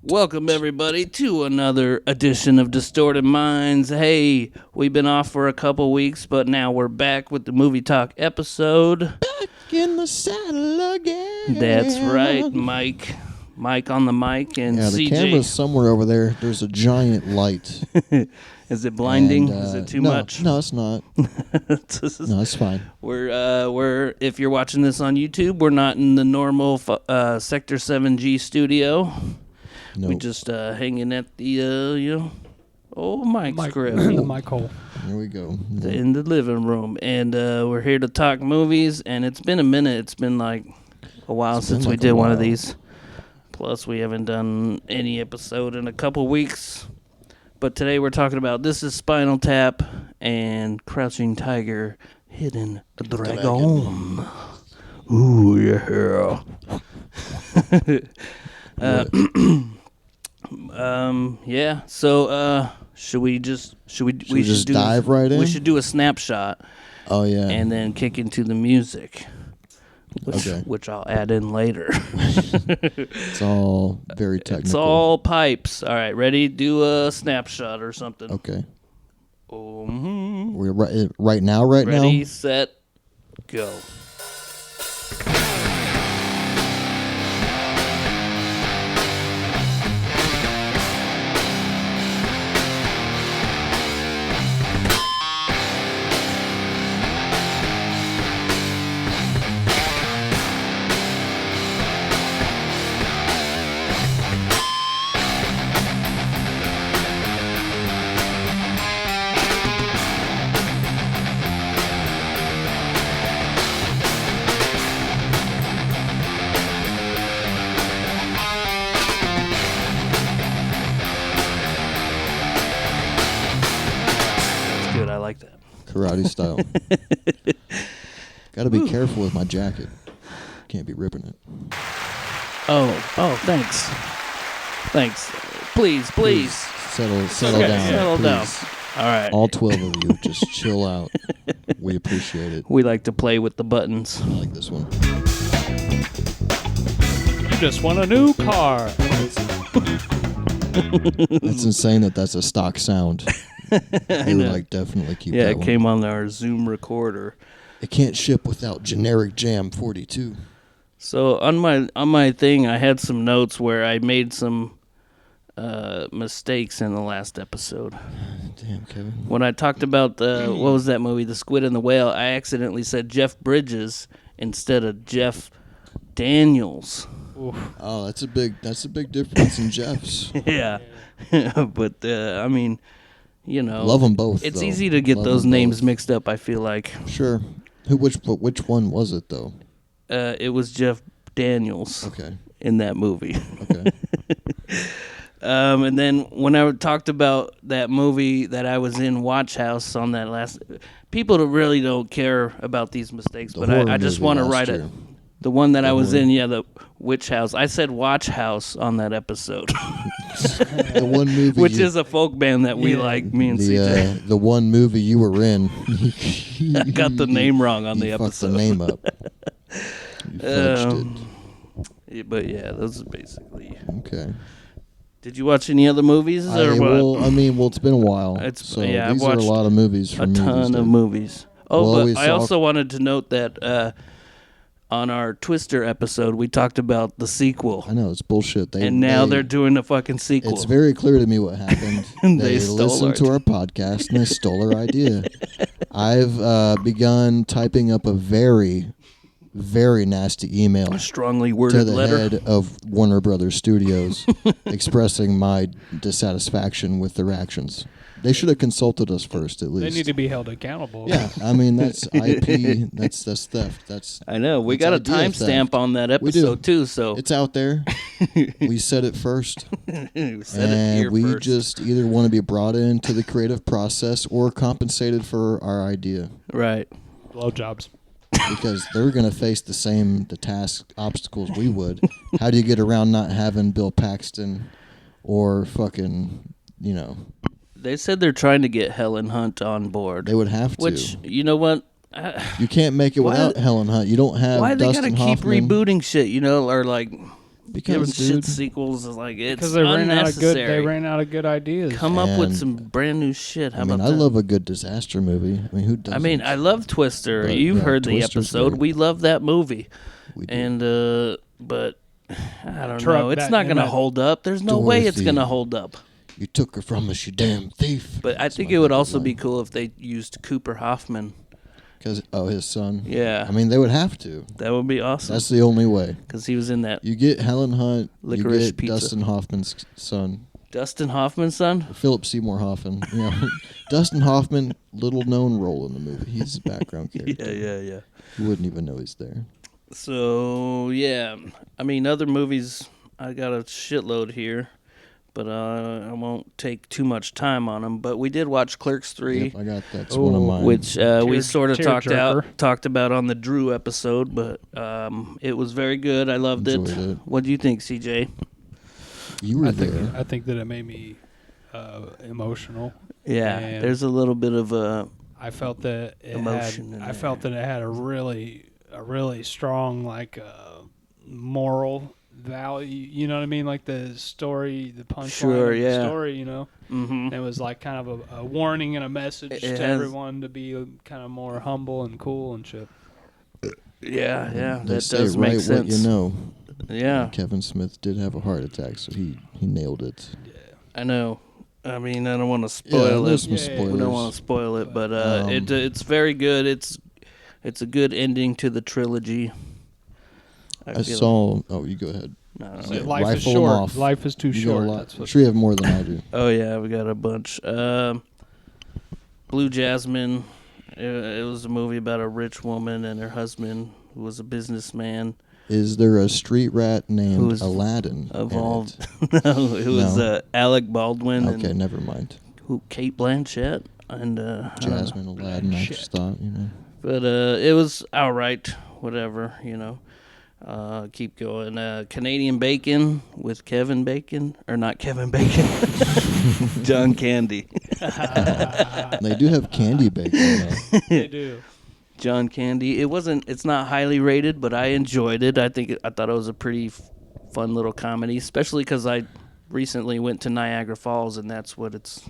Welcome, everybody, to another edition of Distorted Minds. Hey, we've been off for a couple weeks, but now we're back with the Movie Talk episode. Back in the saddle again. That's right, Mike. Mike on the mic and the CJ. camera's somewhere over there. There's a giant light. Is it blinding? Is it too much? No, it's not. No, it's fine. We're if you're watching this on YouTube, we're not in the normal Sector 7G studio. Nope. We just hanging at the Mike's crib. The mic hole. There we go. In the living room, and we're here to talk movies. And it's been a minute. It's been like a while since we did one of these. Plus, we haven't done any episode in a couple weeks. But today we're talking about This is Spinal Tap and Crouching Tiger, Hidden Dragon. Ooh, yeah. Yeah. So, should we just dive right in? We should do a snapshot. Oh yeah. And then kick into the music. Which I'll add in later. It's all very technical. It's all pipes. All right, ready? Do a snapshot or something. Okay. Mm-hmm. We're right now. Ready, set, go. Karate style. Got to be careful with my jacket. Can't be ripping it. Oh, thanks. Please. Settle down. Settle please. down. All right. All 12 of you, just chill out. We appreciate it. We like to play with the buttons. I like this one. You just won a new car. That's insane that's a stock sound. They would definitely keep that one. Yeah, it came on our Zoom recorder. It can't ship without generic Jam 42. So on my thing, I had some notes where I made some mistakes in the last episode. Damn, Kevin. When I talked about what was that movie, The Squid and the Whale, I accidentally said Jeff Bridges instead of Jeff Daniels. Oof. Oh, that's a big difference in Jeffs. Yeah, but I mean, you know, love them both. It's though. easy to get love those names both. mixed up. I feel like. Sure. Which one was it though? It was Jeff Daniels. Okay. In that movie. Okay. And then when I talked about that movie that I was in, Watch House, on that last, people really don't care about these mistakes, but I just want to write it. The one that I was in, the Witch House. I said Watch House on that episode. The one movie, which is a folk band that we like, me and CJ. The one movie you were in. I got the name wrong on the episode. You fucked the name up. You fudged it. But yeah, those are basically. Okay. Did you watch any other movies? Or what? It's been a while. These are a lot of movies for me. A ton of movies. Oh, but I also wanted to note that on our Twister episode, we talked about the sequel. I know, it's bullshit. Now they're doing a fucking sequel. It's very clear to me what happened. They listened to our podcast and they stole our idea. I've begun typing up a very, very nasty email. A strongly worded to the letter. Head of Warner Brothers Studios expressing my dissatisfaction with their actions. They should have consulted us first, at least. They need to be held accountable. Yeah, I mean, that's IP. That's theft. I know. We got a timestamp on that episode, too. So it's out there. We said it first. We just either want to be brought into the creative process or compensated for our idea. Right. Blowjobs. Because they're going to face the task obstacles we would. How do you get around not having Bill Paxton or fucking, They said they're trying to get Helen Hunt on board. They would have to. Which, you know what? You can't make it without Helen Hunt. You don't have Why Dustin they gotta keep Hoffman. rebooting shit, or like, Because shit sequels is like it's because they unnecessary. ran out of good ideas. Come up with some brand new shit. How about that? I love a good disaster movie. I mean, who doesn't? I mean, I love Twister. But, You've heard the Twister's episode. great. We love that movie. We do. And but I don't know. It's not going to hold up. There's no way it's going to hold up. You took her from us, you damn thief. But I think it would also be cool if they used Cooper Hoffman. Because his son. Yeah. I mean, they would have to. That would be awesome. That's the only way. Because he was in that. You get Helen Hunt. Licorice you get Pizza. Dustin Hoffman's son. Dustin Hoffman's son? Philip Seymour Hoffman. Dustin Hoffman, little known role in the movie. He's a background character. Yeah. You wouldn't even know he's there. So, yeah. I mean, other movies, I got a shitload here. But I won't take too much time on them. But we did watch Clerks 3. Yep, I got that's one of mine. Which we sort of tear talked about on the Drew episode. But it was very good. I loved it. What do you think, CJ? You were there. I think that it made me emotional. Yeah, and there's a little bit of I felt that it emotion. I felt that it had a really strong moral value. You know what I mean? Like the story, the punchline of the story. You know, mm-hmm. It was like kind of a warning and a message to everyone to be kind of more humble and cool and shit. Yeah, they that say does right make sense. What you know. Yeah, Kevin Smith did have a heart attack, so he nailed it. Yeah, I know. I mean, I don't want to spoil it. Some spoilers. We don't want to spoil it, but it's very good. It's a good ending to the trilogy. I saw. Oh, you go ahead. No. Life is Rifle 'em short. off. Life is too You short. got a lot. I'm sure you have more than I do. Oh yeah, we got a bunch. Blue Jasmine. It was a movie about a rich woman and her husband who was a businessman. Is there a street rat named Aladdin? Evolved. No, it was Alec Baldwin. Okay, never mind. Kate Blanchett and Jasmine Aladdin. I just thought, But it was all right. Whatever, keep going. Canadian Bacon with Kevin Bacon, or not Kevin Bacon, John Candy. They do have candy bacon, though. They do. John Candy. It's not highly rated, but I enjoyed it. I thought it was a pretty fun little comedy, especially because I recently went to Niagara Falls, and that's what it's.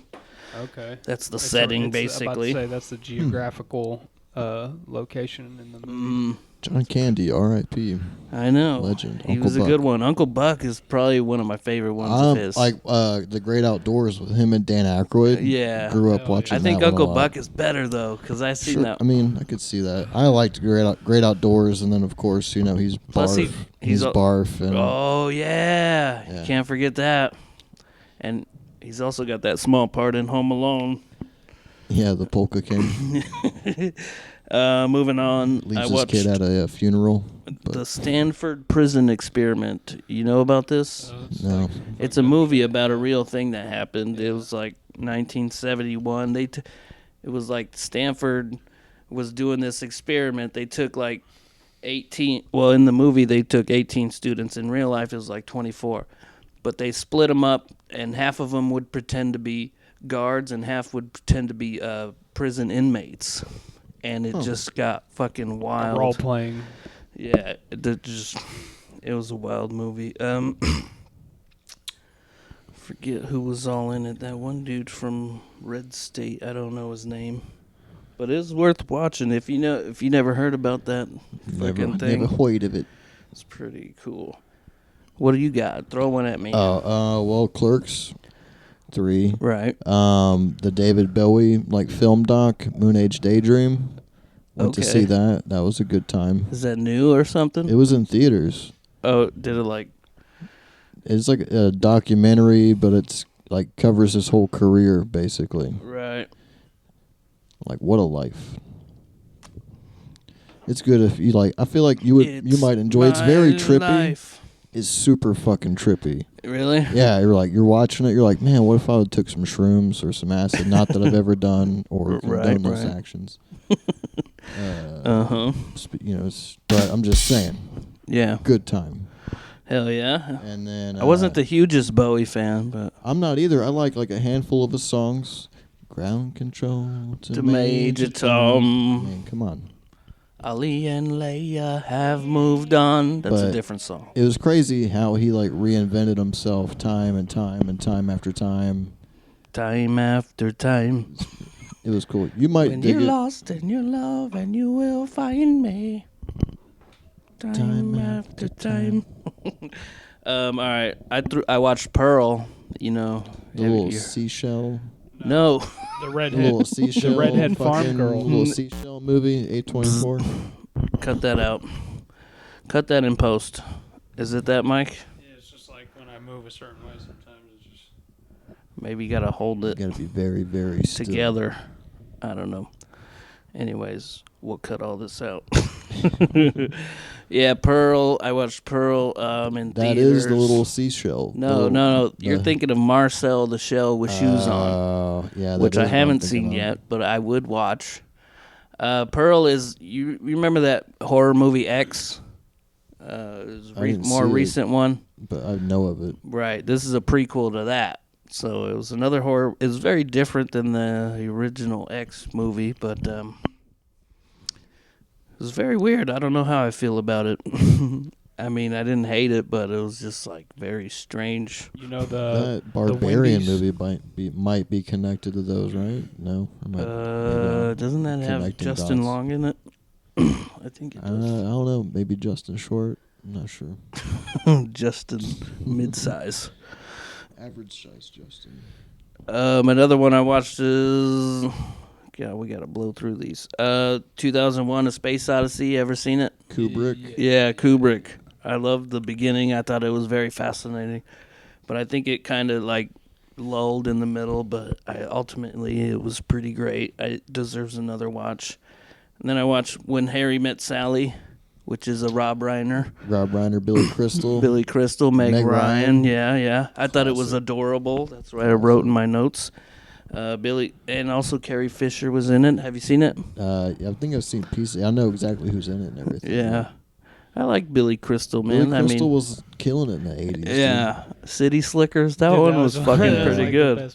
Okay. That's the setting, basically. About to say that's the geographical location in the movie. John Candy, R.I.P. I know. Legend. He was a good one. Uncle Buck is probably one of my favorite ones of his. Like The Great Outdoors with him and Dan Aykroyd. Yeah. Grew up watching I think that Uncle one a lot. Buck is better, though, because I seen that. I mean, I could see that. I liked Great Outdoors, and then, of course, he's Plus Barf. He's Barf. And oh, yeah. You can't forget that. And he's also got that small part in Home Alone. Yeah, the Polka King. Moving on. Leaves his kid at a funeral. The Stanford Prison Experiment. You know about this? No. It's a movie about a real thing that happened. It was like 1971. It was like Stanford was doing this experiment. They took like 18. Well, in the movie, they took 18 students. In real life, it was like 24. But they split them up, and half of them would pretend to be guards, and half would pretend to be prison inmates. And it just got fucking wild. Role playing. Yeah, it was a wild movie. Forget who was all in it. That one dude from Red State. I don't know his name, but it's worth watching if you never heard about that fucking thing. Never heard of it. It's pretty cool. What do you got? Throw one at me. Well, Clerks 3. Right. The David Bowie film doc, Moon Age Daydream. Went to see that. That was a good time. Is that new or something? It was in theaters. Oh, did it It's like a documentary, but it's covers his whole career basically. Right. What a life. It's good if you I feel like you might enjoy it. It's very trippy. Life. It's super fucking trippy. Really? Yeah, you're watching it, you're like, man, what if I took some shrooms or some acid? Not that I've ever done or done those actions. But I'm just saying. Yeah. Good time. Hell yeah. And then I wasn't the hugest Bowie fan, but I'm not either. I like a handful of his songs. Ground Control to Major Tom. Man, come on. Ali and Leia have moved on. That's But a different song. It was crazy how he like reinvented himself time and time after time. Time after time. It was cool. You might when dig you're it. lost in your love and you will find me. Time after time. All right. I watched Pearl. You know, The little seashell. No. The redhead. The little seashell. The redhead farm girl. Little seashell movie. A24. Cut that out. Cut that in post. Is it that, Mike? Yeah, it's just like when I move a certain way. Sometimes it's just. Maybe you gotta hold it. You gotta be very, very still. Together. I don't know. Anyways, we'll cut all this out. Yeah, Pearl. I watched Pearl in theaters. That is the little seashell. No. You're thinking of Marcel the Shell with shoes on. Yeah, which I haven't seen yet, but I would watch. Pearl is. You remember that horror movie X? It was more recent one. But I know of it. Right. This is a prequel to that. So it was another horror. It was very different than the original X movie, but it was very weird. I don't know how I feel about it. I mean, I didn't hate it, but it was just like very strange. You know that Barbarian movie might be connected to those, right? No, doesn't that have Justin dots. Long in it? I think it does. I don't know. Maybe Justin Short. I'm not sure. Justin midsize. Average size Justin. Another one I watched is. God, we gotta blow through these. 2001: A Space Odyssey. Ever seen it? Kubrick. Yeah, Kubrick. I loved the beginning. I thought it was very fascinating, but I think it kind of like lulled in the middle. But ultimately, it was pretty great. It deserves another watch. And then I watched When Harry Met Sally, which is a Rob Reiner. Billy Crystal. Billy Crystal, Meg Ryan. Yeah. I thought it was adorable. That's what I wrote in my notes. Billy, and also Carrie Fisher was in it. Have you seen it? I think I've seen pieces. I know exactly who's in it and everything. Yeah. I like Billy Crystal, man. Billy Crystal was killing it in the 80s. Yeah. Dude. City Slickers. That one was fucking pretty good.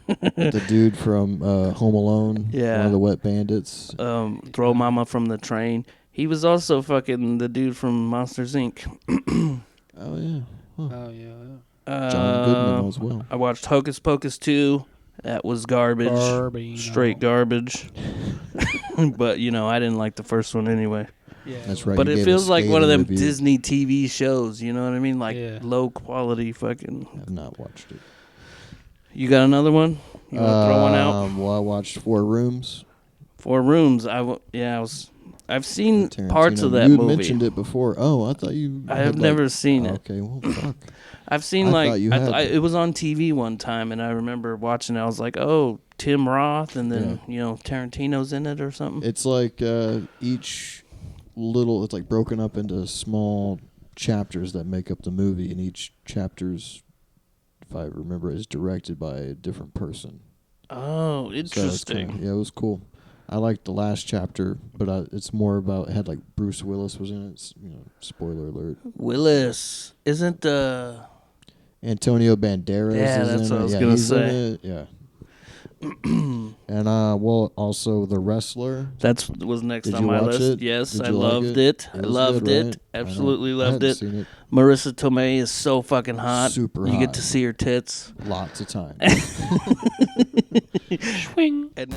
The dude from Home Alone. Yeah. One of the Wet Bandits. Throw Mama from the Train. He was also fucking the dude from Monsters, Inc. Oh, yeah. Huh. Oh, yeah. John Goodman as well. I watched Hocus Pocus 2. That was garbage. Straight garbage. But, I didn't like the first one anyway. Yeah, that's right. But it feels like one of them Disney TV shows, you know what I mean? Like low quality fucking. I've not watched it. You got another one? You want to throw one out? Well, I watched 4 Rooms. 4 Rooms. I've seen parts of that movie. You mentioned it before. Oh, I thought you. I have never seen it. Okay, well, fuck. I've seen it was on TV one time, and I remember watching it. I was like, oh, Tim Roth, and then Tarantino's in it or something. It's like each little. It's like broken up into small chapters that make up the movie, and each chapter's, if I remember, is directed by a different person. Oh, interesting. So it was cool. I liked the last chapter, but it's more about. It had like Bruce Willis was in it. Spoiler alert. Willis isn't Antonio Banderas. Yeah, is that's in what it. I was gonna say. Yeah. And also The Wrestler. That was next on my list. It? Yes, I loved it. I loved it. Right? Absolutely loved it. Seen it. Marissa Tomei is so fucking hot. Super hot. You get to see her tits. Lots of time. Swing. And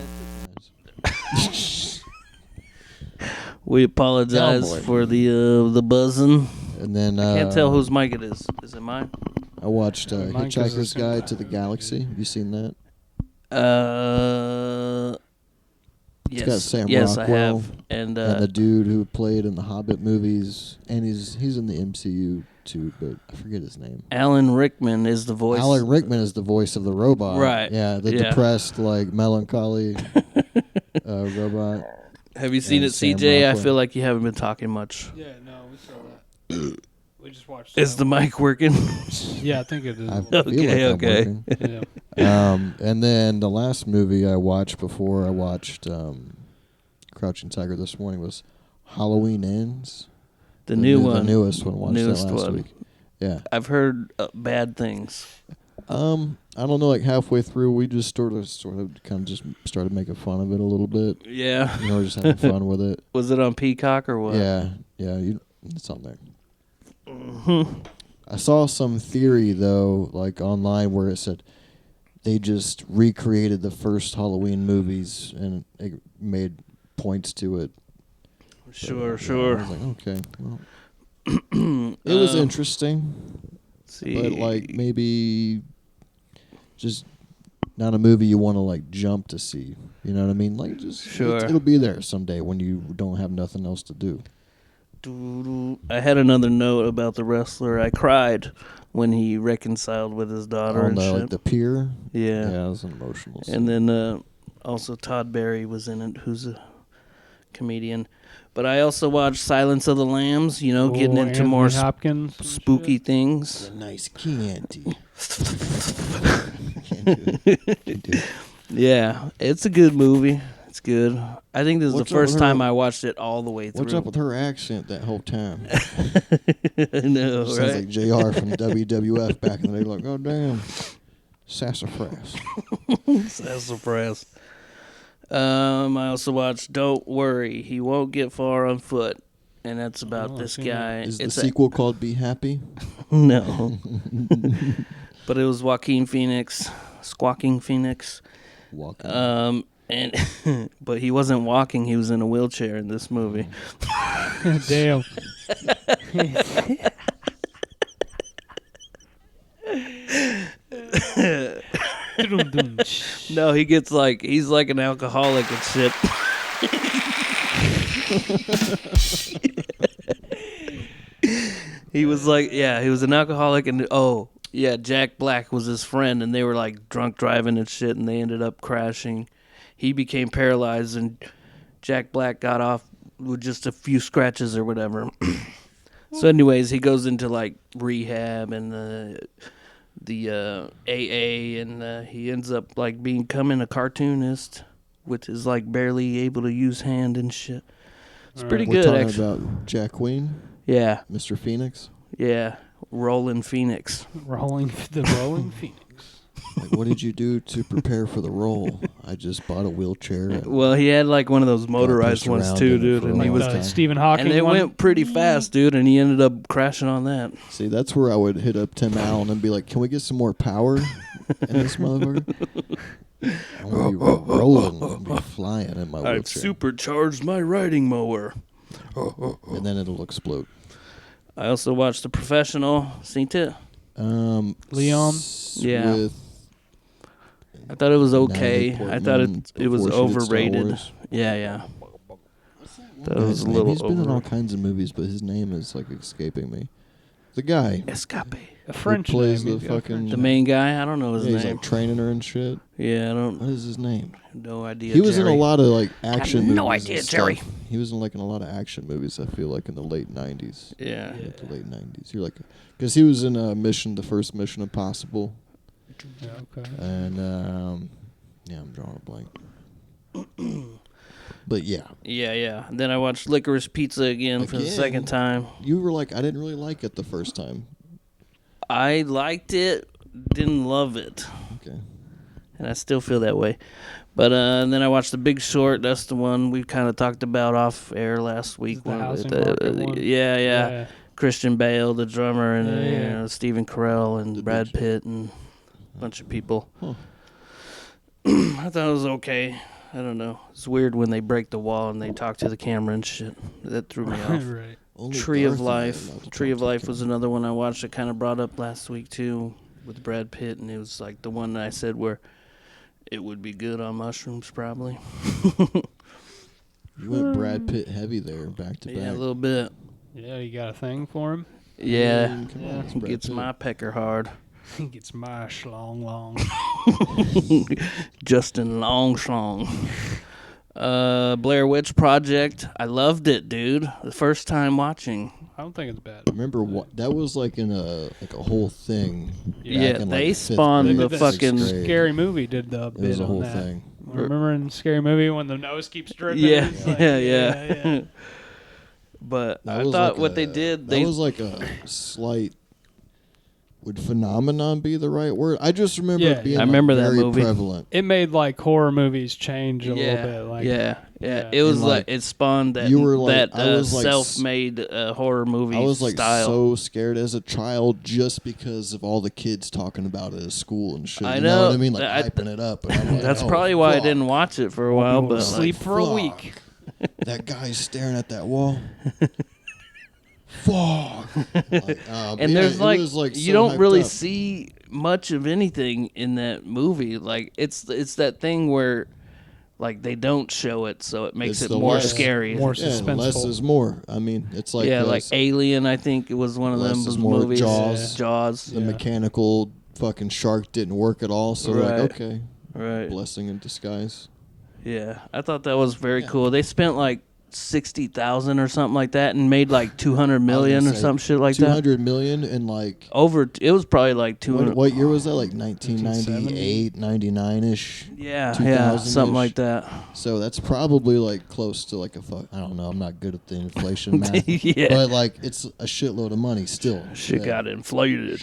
we apologize for the buzzing. And then I can't tell whose mic it is. Is it mine? I watched Hitchhiker's Guide to the Galaxy. Have you seen that? It's got Sam Rockwell, I have. And the dude who played in the Hobbit movies, and he's in the MCU too, but I forget his name. Alan Rickman is the voice. Alan Rickman is the voice of the robot. Right. Yeah, the depressed, like melancholy robot. Have you seen it, CJ? I feel like you haven't been talking much. Yeah, no, we saw that. We just watched it. Is the mic working? Yeah, I think it is. Okay. Yeah. And then the last movie I watched before I watched Crouching Tiger this morning was Halloween Ends. The new one. The newest one. Watched that last week. Yeah. I've heard bad things. I don't know, like halfway through, we just sort of kind of just started making fun of it a little bit. Yeah. You know, just having fun with it. Was it on Peacock or what? Yeah, it's on there. Mm-hmm. I saw some theory though, like online, where it said they just recreated the first Halloween movies and it made points to it. Sure. I was like, okay, well, it was interesting. See, But like maybe just not a movie you want to like jump to see. You know what I mean? Like just it'll be there someday when you don't have nothing else to do. I had another note about the wrestler. I cried when he reconciled with his daughter and shit. Like the pier. Yeah, it was an emotional scene. And then also Todd Barry was in it, who's a comedian. But I also watched Silence of the Lambs, you know, getting into Anthony more Hopkins spooky things. A nice candy. Yeah, it's a good movie. It's good. I think this is the first time I watched it all the way through. What's up with her accent that whole time? I know, right? Sounds like JR from WWF back in the day. Like, oh, damn. Sassafras. Sassafras. I also watched Don't Worry, He Won't Get Far on Foot. And that's about this guy. Is the sequel called Be Happy? No. But it was Joaquin Phoenix, Squawking Phoenix. Walking. And but he wasn't walking, he was in a wheelchair in this movie. Damn. No, he's like an alcoholic and shit. He was an alcoholic and Jack Black was his friend and they were like drunk driving and shit and they ended up crashing. He became paralyzed and Jack Black got off with just a few scratches or whatever. So anyways, he goes into like rehab and the AA and he ends up like becoming a cartoonist with his like barely able to use hand and shit. It's pretty good, actually. We're talking about Jack Queen? Yeah. Mr. Phoenix? Yeah. Rolling Phoenix. Rolling Phoenix. Like, what did you do to prepare for the role? I just bought a wheelchair. Well, he had like one of those motorized ones too, dude. And he was Stephen Hawking. And it went pretty fast, dude, and he ended up crashing on that. See, that's where I would hit up Tim Allen and be like, can we get some more power in this motherfucker? I want to be rolling and be flying in my wheelchair. I've supercharged my riding mower. And then it'll explode. I also watched The Professional. Seen it? Leon? Yeah. I thought it was okay. I thought it was overrated. Yeah. That was a little He's been in all kinds of movies, but his name is like escaping me. The guy. Escape. A French who plays name. the main guy? I don't know his name. He's like training her and shit. Yeah, I don't. What is his name? No idea. He was in a lot of like action movies. No idea, Jerry. He was in like in a lot of action movies. I feel like in the late '90s. Yeah. The late '90s. You're like, because he was in the first Mission Impossible. Yeah, okay. And I'm drawing a blank. But yeah. Yeah. Then I watched Licorice Pizza again for the second time. You were like, I didn't really like it the first time. I liked it, didn't love it. Okay. And I still feel that way. But then I watched The Big Short. That's the one we kind of talked about off air last week. The housing market one? Yeah. Christian Bale, the drummer, and Stephen Carell and Brad Pitt and a bunch of people. Huh. I thought it was okay. I don't know. It's weird when they break the wall and they talk to the camera and shit. That threw me off. Right. Tree of Life. Tree of Life was another one I watched that kind of brought up last week too with Brad Pitt, and it was like the one that I said where it would be good on mushrooms probably. You went Brad Pitt heavy there, back to back. Yeah, a little bit. Yeah, you got a thing for him? Yeah. Come on, it's Brad Gets Pitt. my pecker hard. He gets my schlong long. Justin Longschlong. Blair Witch Project. I loved it, dude. The first time watching. I don't think it's bad. Remember what that was like in a whole thing. Yeah, back in, they like, spawned fifth the grade, fucking sixth grade. Scary Movie did the It bit was a on whole that. thing. Remember in Scary Movie when the nose keeps dripping? Yeah, It's like, yeah. But That I was thought like what they did, that was like a slight would phenomenon be the right word? I just remember it being I remember that very movie. prevalent. It made like horror movies change a little bit. Like, yeah. It was like it spawned that self-made horror movie I was like style. so scared as a child just because of all the kids talking about it at school and shit. I You know what I know. mean? Like hyping it up. And I'm like, That's oh, probably why I fuck. didn't watch it for a while. But sleep for a week. That guy's staring at that wall. Fuck. And there's like you don't really see much of anything in that movie. Like it's that thing where like they don't show it, so it makes it more scary. More yeah, suspenseful. less is more. I mean, it's like like Alien. I think it was one of them less is more. movies. Jaws. The mechanical fucking shark didn't work at all. So like, okay, blessing in disguise. Yeah, I thought that was very cool. They spent like 60,000 or something like that, and made like 200 million or some shit like 200 million and like over. It was probably like 200. What year was that? Like 1998, 99ish. Yeah, something like that. So that's probably like close to like I don't know. I'm not good at the inflation math. Yeah, but like it's a shitload of money still. Shit got inflated.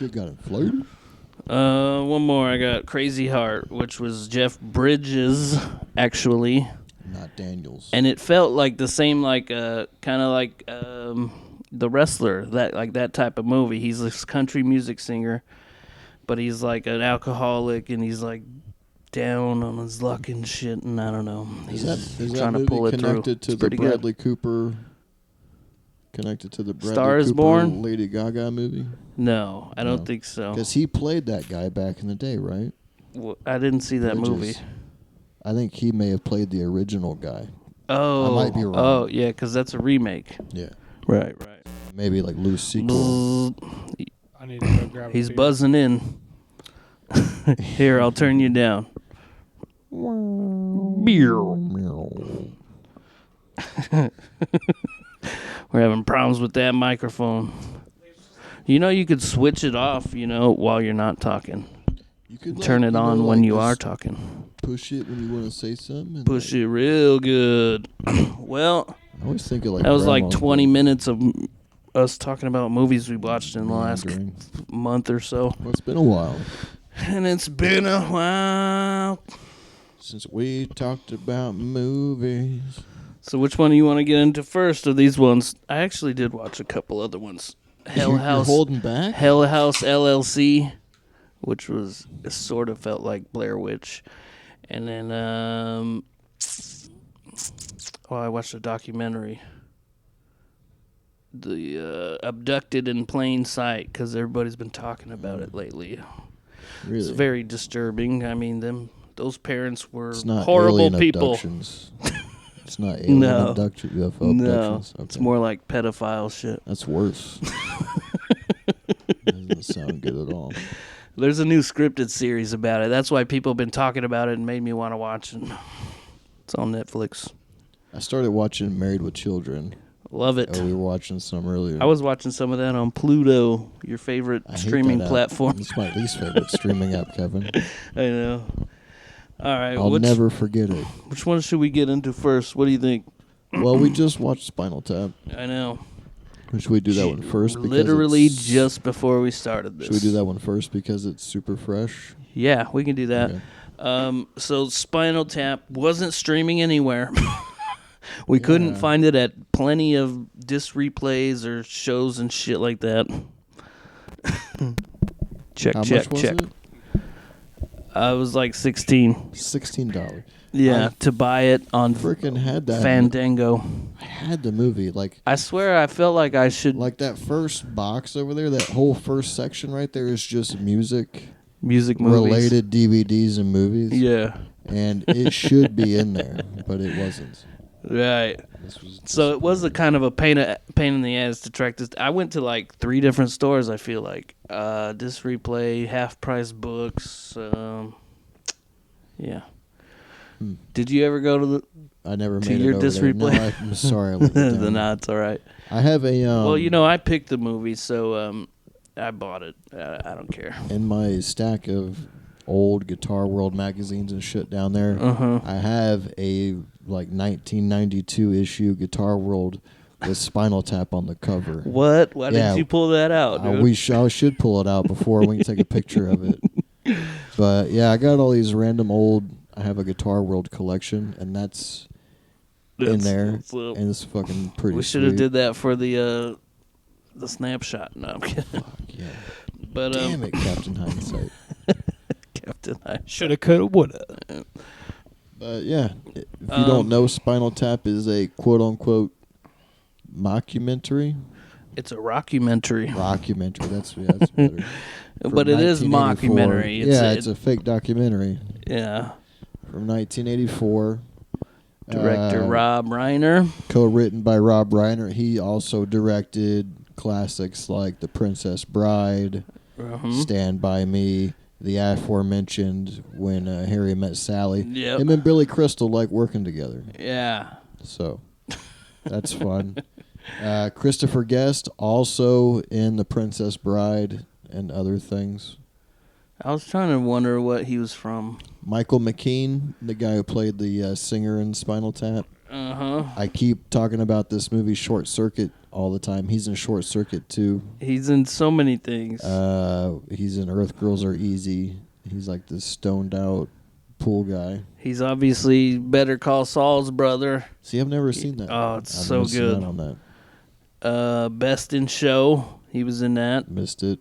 One more. I got Crazy Heart, which was Jeff Bridges, actually. Not Daniels. And it felt like the same, like kind of like The Wrestler, that type of movie. He's this country music singer, but he's like an alcoholic, and he's like down on his luck and shit. And I don't know. He's trying to pull it through. Connected to the Bradley Cooper. Connected to the Bradley Star is Cooper Born? Lady Gaga movie. No, I don't think so. Because he played that guy back in the day, right? Well, I didn't see that movie. I think he may have played the original guy. Oh, I might be wrong. Oh, yeah, because that's a remake. Yeah. Right. Maybe like loose sequel. I need to go grab He's buzzing in. Here, I'll turn you down. We're having problems with that microphone. You know, you could switch it off, while you're not talking. You could turn it on when you are talking. Push it when you want to say something. Push it real good. Well, I always think of like that was like 20 minutes of us talking about movies we watched in the last month or so. Well, it's been a while. And it's been a while since we talked about movies. So which one do you want to get into first of these ones? I actually did watch a couple other ones. You're holding back? Hell House LLC, which was sort of felt like Blair Witch. And then I watched a documentary. The Abducted in Plain Sight, because everybody's been talking about it lately. Really? It's very disturbing. I mean, those parents were not horrible people. It's not alien UFO abductions. No, okay. It's more like pedophile shit. That's worse. Doesn't sound good at all. There's a new scripted series about it. That's why people have been talking about it and made me want to watch it. It's on Netflix. I started watching Married with Children. Love it. Oh, we were watching some earlier. I was watching some of that on Pluto, your favorite streaming platform. It's my least favorite streaming app, Kevin. I know. All right. I'll never forget it. Which one should we get into first? What do you think? Well, we just watched Spinal Tap. I know. Should we do that one first? Literally just before we started this. Should we do that one first because it's super fresh? Yeah, we can do that. Okay. So Spinal Tap wasn't streaming anywhere. We couldn't find it at plenty of disc replays or shows and shit like that. check. How much was it? I was like $16. $16. Yeah, to buy it on freaking had that Fandango. I had the movie. Like I swear, I felt like I should. Like that first box over there, that whole first section right there is just music movies, related DVDs and movies. Yeah, and it should be in there, but it wasn't. Right. So it was a kind of a pain in the ass to track this. I went to like 3 different stores. I feel like Disc Replay, Half Price Books. Yeah. Did you ever go to the? I never to made your it over Disc there. Replay. No, I'm sorry. I let you down. No, it's all right. I have a. Well, I picked the movie, so I bought it. I don't care. In my stack of old Guitar World magazines and shit down there, I have a 1992 issue Guitar World with Spinal Tap on the cover. What? Why Yeah. did you pull that out, dude? I should pull it out before we can take a picture of it. But yeah, I got all these random old. I have a Guitar World collection, and that's in there, and it's fucking pretty. We should have did that for the snapshot. No, I'm kidding. Fuck yeah. But damn it, Captain Hindsight. Captain Hindsight. Shoulda, coulda, woulda. But yeah, if you don't know, Spinal Tap is a quote-unquote mockumentary. It's a rockumentary. Rockumentary, that's better. But it is 1984. mockumentary. It's a fake documentary. Yeah. From 1984. Director Rob Reiner. Co-written by Rob Reiner. He also directed classics like The Princess Bride, Stand By Me, the aforementioned When Harry Met Sally. Yep. Him and Billy Crystal like working together. Yeah. So that's fun. Christopher Guest also in The Princess Bride and other things. I was trying to wonder what he was from. Michael McKean, the guy who played the singer in Spinal Tap. Uh-huh. I keep talking about this movie Short Circuit all the time. He's in Short Circuit too. He's in so many things. He's in Earth Girls Are Easy. He's like this stoned out pool guy. He's obviously Better Call Saul's brother. See, I've never seen that. Oh, it's I've so missed good. out on that. Best in Show. He was in that. Missed it.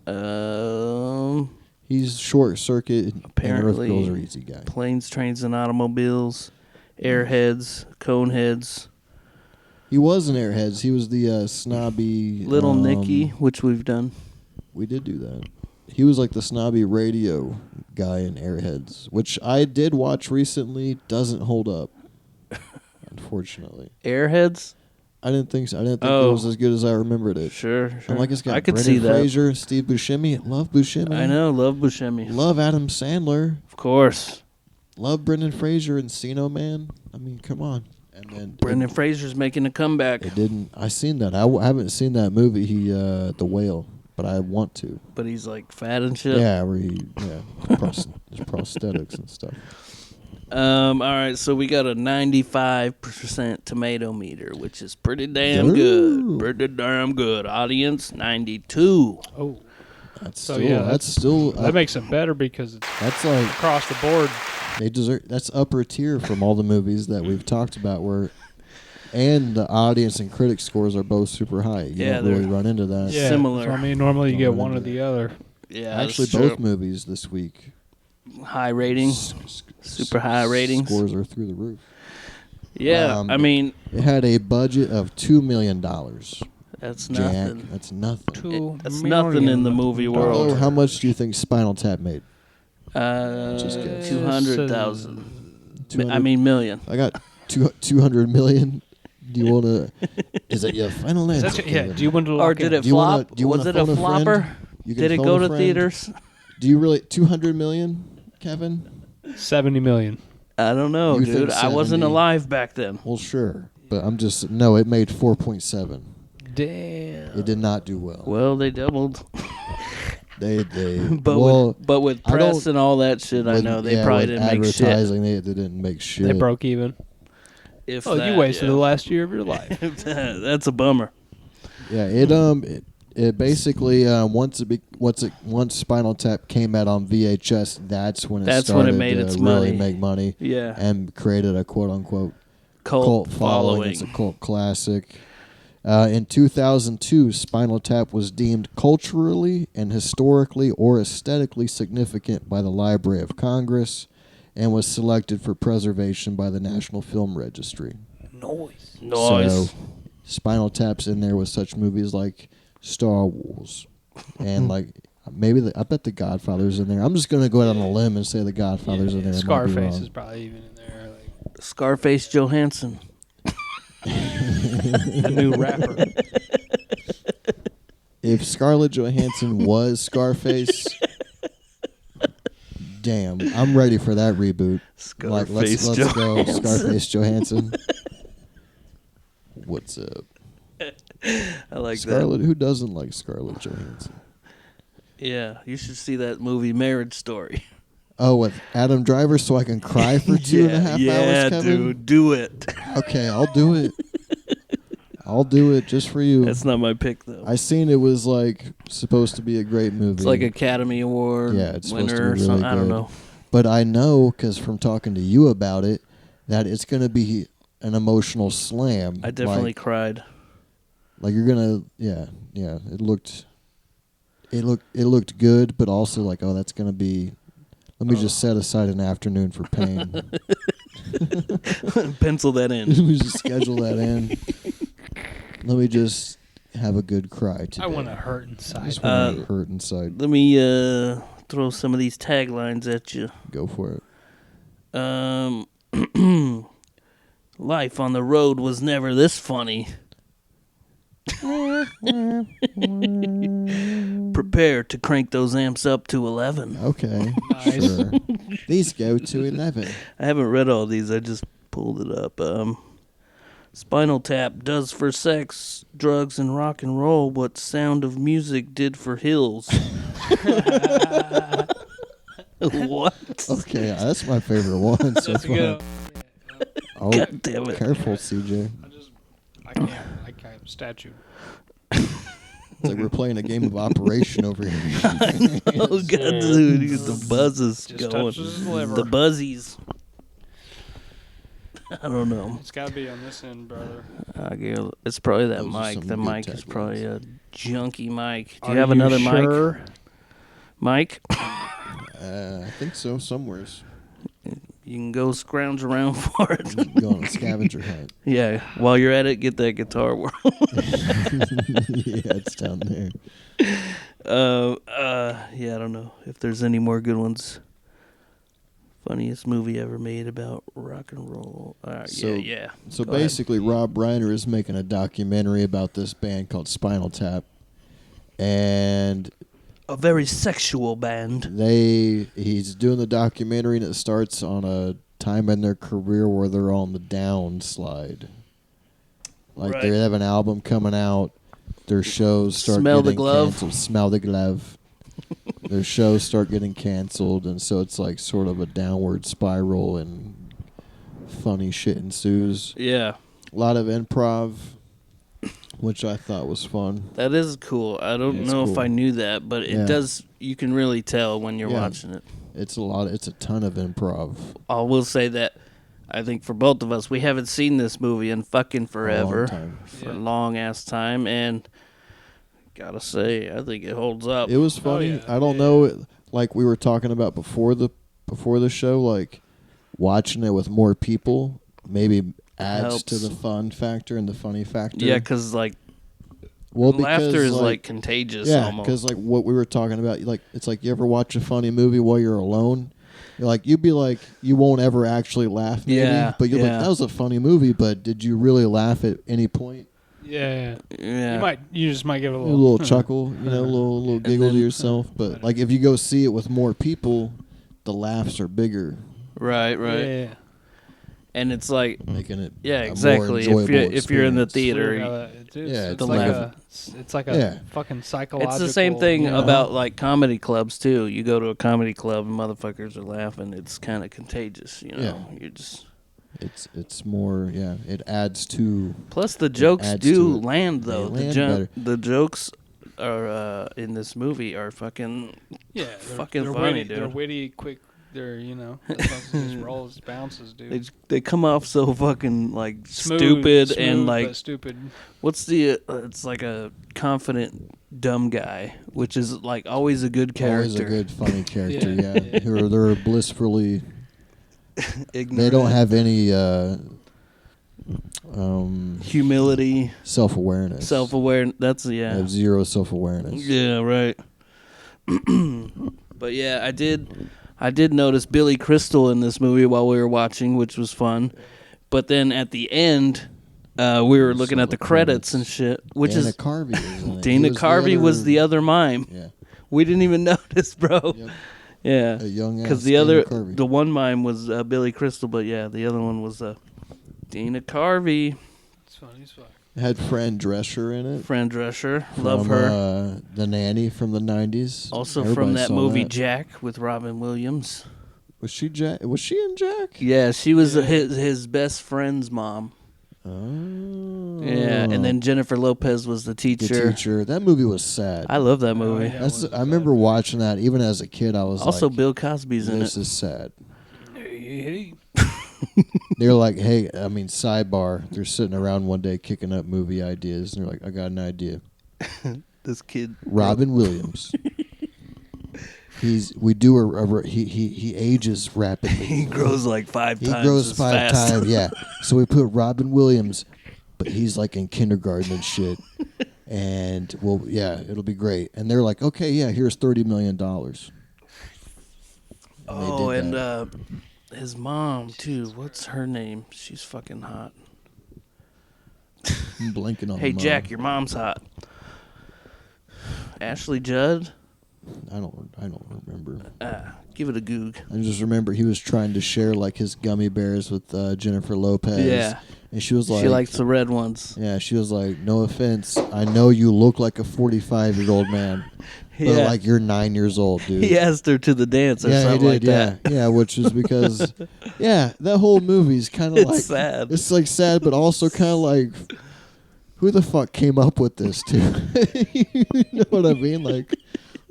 Um, He's Short Circuit and Earth Apparently, Girls Are Easy guy. Planes, Trains, and Automobiles. Airheads. Coneheads. He was in Airheads. He was the snobby... Little Nicky, which we've done. We did do that. He was like the snobby radio guy in Airheads, which I did watch recently. Doesn't hold up, unfortunately. Airheads? I didn't think so. I didn't think it was as good as I remembered it. Sure. I'm like, it's got I could Brendan see that. Fraser, Steve Buscemi. Love Buscemi. I know. Love Buscemi. Love Adam Sandler. Of course. Love Brendan Fraser and Encino Man. I mean, come on. And then Brendan Fraser's making a comeback. It didn't. I seen that. I haven't seen that movie. The Whale, but I want to. But he's like fat and shit. Yeah, where there's prosthetics and stuff. All right, so we got a 95% tomato meter, which is pretty damn good. Pretty damn good. Audience 92. Oh, That's so still. yeah, That's still. that makes it better because it's That's like across the board. they deserve. That's upper tier from all the movies that we've talked about. And the audience and critic scores are both super high. You don't really run into that. Yeah, Similar. So, I mean, normally you Don't get run one or into the other. Yeah, Actually, that's both true. movies this week. High ratings. Super high ratings. Scores are through the roof. Yeah, I mean, it had a budget of $2 million. that's Jack, nothing. that's nothing. That's nothing in the movie world. Oh, how much do you think Spinal Tap made? Just guess. 200,000. I mean, million. I got 200 million. Do you want to? Is it your final answer? Do you want to? Or did it flop? Was it a flopper? Did it go to theaters? Do you really 200 million, Kevin? 70 million. I don't know, You dude. think I wasn't 70. alive back then. Well, sure, but I'm just no. It made 4.7. Damn. It did not do well. Well, they doubled. They but with press and all that shit, I know they probably didn't make shit. Advertising, they didn't make shit. They broke even. If you wasted the last year of your life. That's a bummer. Yeah, it basically once Spinal Tap came out on VHS, that's when it started made to its really money. make money. Yeah, and created a quote unquote cult following. It's a cult classic. In 2002, Spinal Tap was deemed culturally and historically or aesthetically significant by the Library of Congress and was selected for preservation by the National Film Registry. Noise. So, Spinal Tap's in there with such movies like Star Wars and like maybe I bet The Godfather's in there. I'm just gonna go out on a limb and say The Godfather's in there. Scarface is probably even in there. Scarface Johansson. A new rapper. If Scarlett Johansson was Scarface, damn, I'm ready for that reboot. Scarface Let's go, Johansson. Scarface Johansson. What's up? I like Scarlett. Who doesn't like Scarlett Johansson? Yeah, you should see that movie Marriage Story. Oh, with Adam Driver, so I can cry for 2.5 hours, Kevin? Dude, do it. Okay, I'll do it. I'll do it just for you. That's not my pick, though. I seen it was like supposed to be a great movie. It's like Academy Award it's supposed to be winner or really something. good. I don't know. But I know, because from talking to you about it, that it's going to be an emotional slam. I definitely cried. Like you're gonna, yeah. It looked good, but also like, oh, that's gonna be. Let me just set aside an afternoon for pain. Pencil that in. Let me just schedule that in. Let me just have a good cry today. I want to hurt inside. I just want to hurt inside. Let me throw some of these taglines at you. Go for it. Life on the road was never this funny. Prepare to crank those amps up to 11. Okay. Nice. Sure. These go to 11. I haven't read all these. I just pulled it up. Spinal Tap does for sex, drugs, and rock and roll what Sound of Music did for Hills. What? Okay, that's my favorite one so That's far. good. Oh, God damn it. Careful, CJ. I can't statue. It's like we're playing a game of Operation over here. Oh, God, dude. You get the buzzes Just going. touches his liver. The buzzies. I don't know. It's got to be on this end, brother. It's probably that Those are mic. some The good mic is probably a junky mic. Do Are you have another sure? mic? Mike? I think so, somewheres. You can go scrounge around for it. Go on a scavenger hunt. Yeah, while you're at it, get that Guitar World. Yeah, it's down there. Yeah, I don't know if there's any more good ones. Funniest movie ever made about rock and roll. Yeah. So Go ahead. basically, Rob Reiner is making a documentary about this band called Spinal Tap, and A very sexual band. he's doing the documentary, and it starts on a time in their career where they're on the downslide. Like Right. they have an album coming out, their shows start Smell the getting glove. canceled. Smell the glove. Their shows start getting canceled, and so it's like sort of a downward spiral, and funny shit ensues. Yeah. A lot of improv, which I thought was fun. That is cool. I don't It's know if cool. I knew that, but it Yeah. does. You can really tell when you're Yeah. watching it. It's a ton of improv. I will say that I think for both of us, we haven't seen this movie in fucking forever. time. For a long ass time, and gotta say, I think it holds up. It was funny. yeah. I don't know, like we were talking about before the show, like watching it with more people maybe adds Helps. to the fun factor and the funny factor. Yeah, because like because laughter is like contagious. yeah, almost. because like what we were talking about, like it's like you ever watch a funny movie while you're alone. You're like you'd be like you won't ever actually laugh, maybe, Yeah, but you're yeah. like that was a funny movie, but did you really laugh at any point? Yeah. yeah, You just might give it a A little, little chuckle, a little giggle to then- yourself. But like if you go see it with more people, the laughs are bigger, right. Yeah. And it's like, making it yeah, a more exactly. enjoyable if you're in the experience. theater, Yeah, it's the like laugh- it's like a Yeah. fucking psychological. it's the same thing you know? about like comedy clubs too. You go to a comedy club and motherfuckers are laughing. It's kind of contagious, you know. Yeah. You're just. It's more it adds to Plus, the jokes adds do to it. land though. They land better. The jokes are in this movie are fucking. Yeah, fucking they're funny, witty, dude. They're witty, quick. They're just rolls, bounces, dude. They come off so fucking like Smooth, stupid smooth, and like but stupid. what's the it's like a confident dumb guy, which is like always a good character. always a good funny character. Yeah. Yeah, who are they're blissfully. Ignorant, They don't have any humility, self-awareness. self-aware. That's They yeah, have zero self-awareness. yeah, right. But yeah, I did notice Billy Crystal in this movie while we were watching, which was fun. But then at the end, we were looking Saw at the the credits credits. and shit, which Dana is Carvey was in it. Dana Carvey was the other mime. Yeah. We didn't even notice, bro. Yep. Yeah, A young because ass the Dana other, Carvey. the one mime was Billy Crystal, but yeah, the other one was Dana Carvey, It's funny as fuck. had Fran Drescher in it. Fran Drescher, love From, her. The Nanny from the 90s. Also Everybody from that saw movie that. Jack with Robin Williams. Was she Jack? Was she in Jack? Yeah, she was Yeah. his best friend's mom. Oh. Yeah, and then Jennifer Lopez was the teacher. The teacher. That movie was sad. I love that movie. yeah. I remember watching that even as a kid. I was Also, like, Bill Cosby's in it. this is sad. Hey. They're like, hey, I mean, sidebar. They're sitting around one day kicking up movie ideas, and they're like, I got an idea. This kid, Robin Williams. He ages rapidly. he grows like 5 times. He grows as 5 fast. times, yeah. So we put Robin Williams, but he's like in kindergarten and shit. And well, yeah, it'll be great. And they're like, okay, yeah, here's $30 million. And his mom too. What's her name? She's fucking hot. I'm blanking on. Hey the mom. Jack, your mom's hot. Ashley Judd. I don't remember. Give it a goog. I just remember he was trying to share like his gummy bears with Jennifer Lopez. Yeah. And she was like, She likes the red ones. yeah, she was like, no offense, I know you look like a 45-year-old man, but Yeah. like you're 9 years old, dude. He asked her to the dance or Yeah, he something did. like that. Yeah, which is because, yeah, that whole movie's kind of It's like sad. It's like sad, but also kind of like, who the fuck came up with this too? You know what I mean? Like,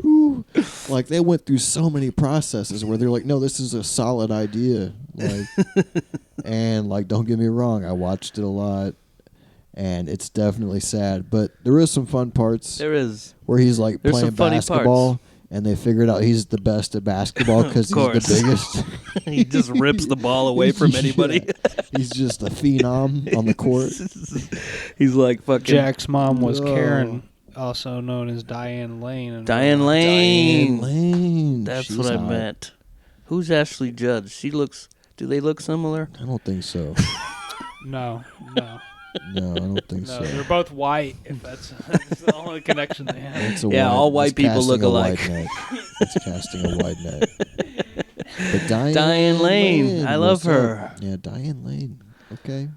who? Like they went through so many processes where they're like, no, this is a solid idea. Like, and like, don't get me wrong, I watched it a lot, and it's definitely sad, but there is some fun parts. There is. Where he's like There's playing some funny basketball, parts. and they figured out he's the best at basketball because he's course. the biggest. He just rips the ball away from anybody. Yeah. He's just a phenom on the court. He's like fucking Jack's mom was Oh. Karen, also known as Diane Lane. And Diane Lane. Diane Lane. That's She's what I hot. meant. Who's Ashley Judd? Do they look similar? I don't think so. No. No, I don't think No, so. they're both white. If that's the only connection they have. It's a Yeah, all white it's people look casting a alike. wide net. It's casting a wide net. But Diane Lane. I love what's up? her. Yeah, Diane Lane. Okay.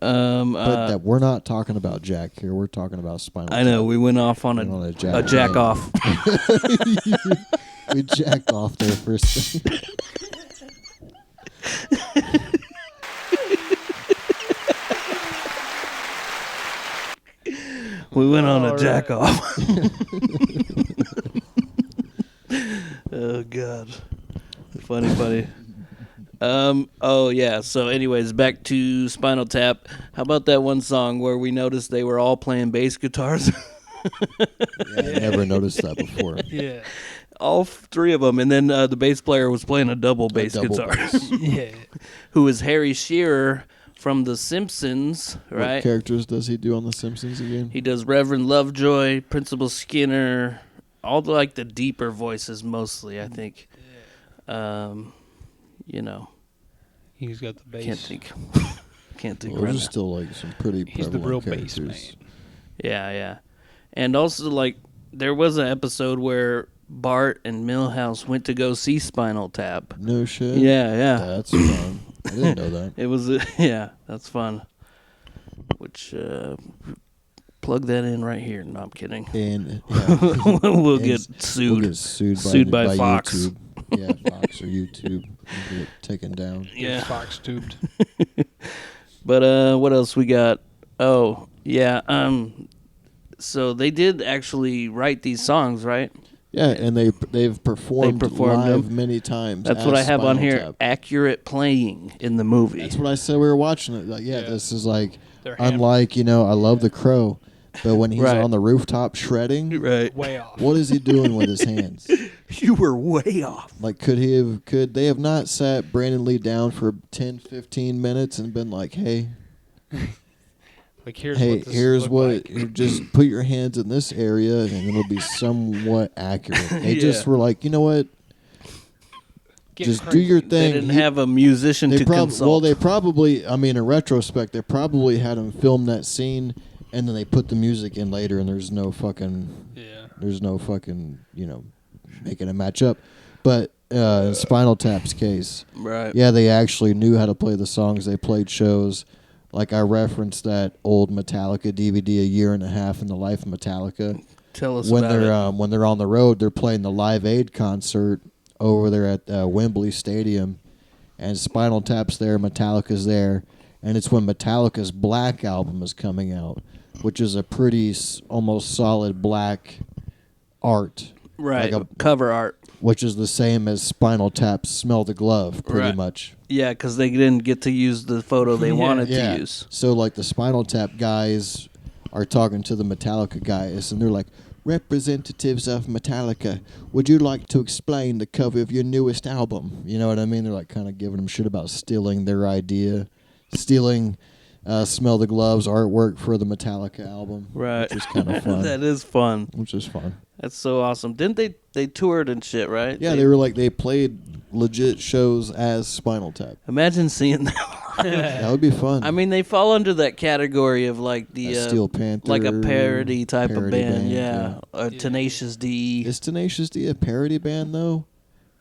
But But that we're not talking about Jack here. We're talking about Spinal I know Tap. we went off on Went on a Jack jack Lane. off. We jacked off there for a second. We went on a All jack right. off. Oh God, funny. Oh yeah. So, anyways, back to Spinal Tap. How about that one song where we noticed they were all playing bass guitars? Yeah, I never noticed that before. Yeah. All 3 of them, and then the bass player was playing a double bass double guitar. bass. Yeah. Who is Harry Shearer from The Simpsons, right? What characters does he do on The Simpsons again? He does Reverend Lovejoy, Principal Skinner, all the deeper voices mostly, I think. You know, He's got the bass. can't think Well, right those are now. still like some pretty He's the prevalent real characters. bass man. Yeah. And also, there was an episode where Bart and Milhouse went to go see Spinal Tap. No shit. Yeah. That's fun. I didn't know that. It was, that's fun. Which, plug that in right here. No, I'm kidding. And yeah, We'll and get we'll sued. get sued Sued by by Fox. YouTube. Yeah, Fox or YouTube. We'll get taken down. Yeah. Fox tubed. But what else we got? Oh, yeah. So they did actually write these songs, right? Yeah, and they've performed, performed live them. many times. That's as what I have on Spinal here. Tap. Accurate playing in the movie. That's what I said. We were watching it. Like, Yeah. this is like They're ham- unlike I love The Crow, but when he's Right. on the rooftop shredding, Right. way off. what is he doing with his hands? You were way off. Like, could they have not sat Brandon Lee down for 10, 15 minutes and been like, hey, Like here's here's what, like. you just put your hands in this area and it'll be somewhat accurate. They just Yeah. were like, you know what? Get Just crazy. do your They thing. didn't have a musician to consult. Well, they probably, in retrospect, they probably had him film that scene and then they put the music in later and there's no fucking, making it match up. But in Spinal Tap's case, Right. yeah, they actually knew how to play the songs. They played shows. Like I referenced that old Metallica DVD, A Year and a Half in the Life of Metallica. Tell us When about they're it. when they're on the road, they're playing the Live Aid concert over there at Wembley Stadium, and Spinal Tap's there, Metallica's there, and it's when Metallica's Black album is coming out, which is a pretty almost solid black art. Right, like cover art. Which is the same as Spinal Tap's Smell the Glove, pretty much. Yeah, because they didn't get to use the photo they wanted to use. So, like, the Spinal Tap guys are talking to the Metallica guys, and they're like, representatives of Metallica, would you like to explain the cover of your newest album? You know what I mean? They're, like, kind of giving them shit about stealing their idea, stealing Smell the Glove's artwork for the Metallica album. Right. Which is kind of fun. That is fun. Which is fun. That's so awesome. Didn't they toured and shit, right? Yeah, they played legit shows as Spinal Tap. Imagine seeing that. That would be fun. I mean, they fall under that category of like the Steel Panther, like a parody type of band, yeah. Or Tenacious D. Is Tenacious D a parody band though?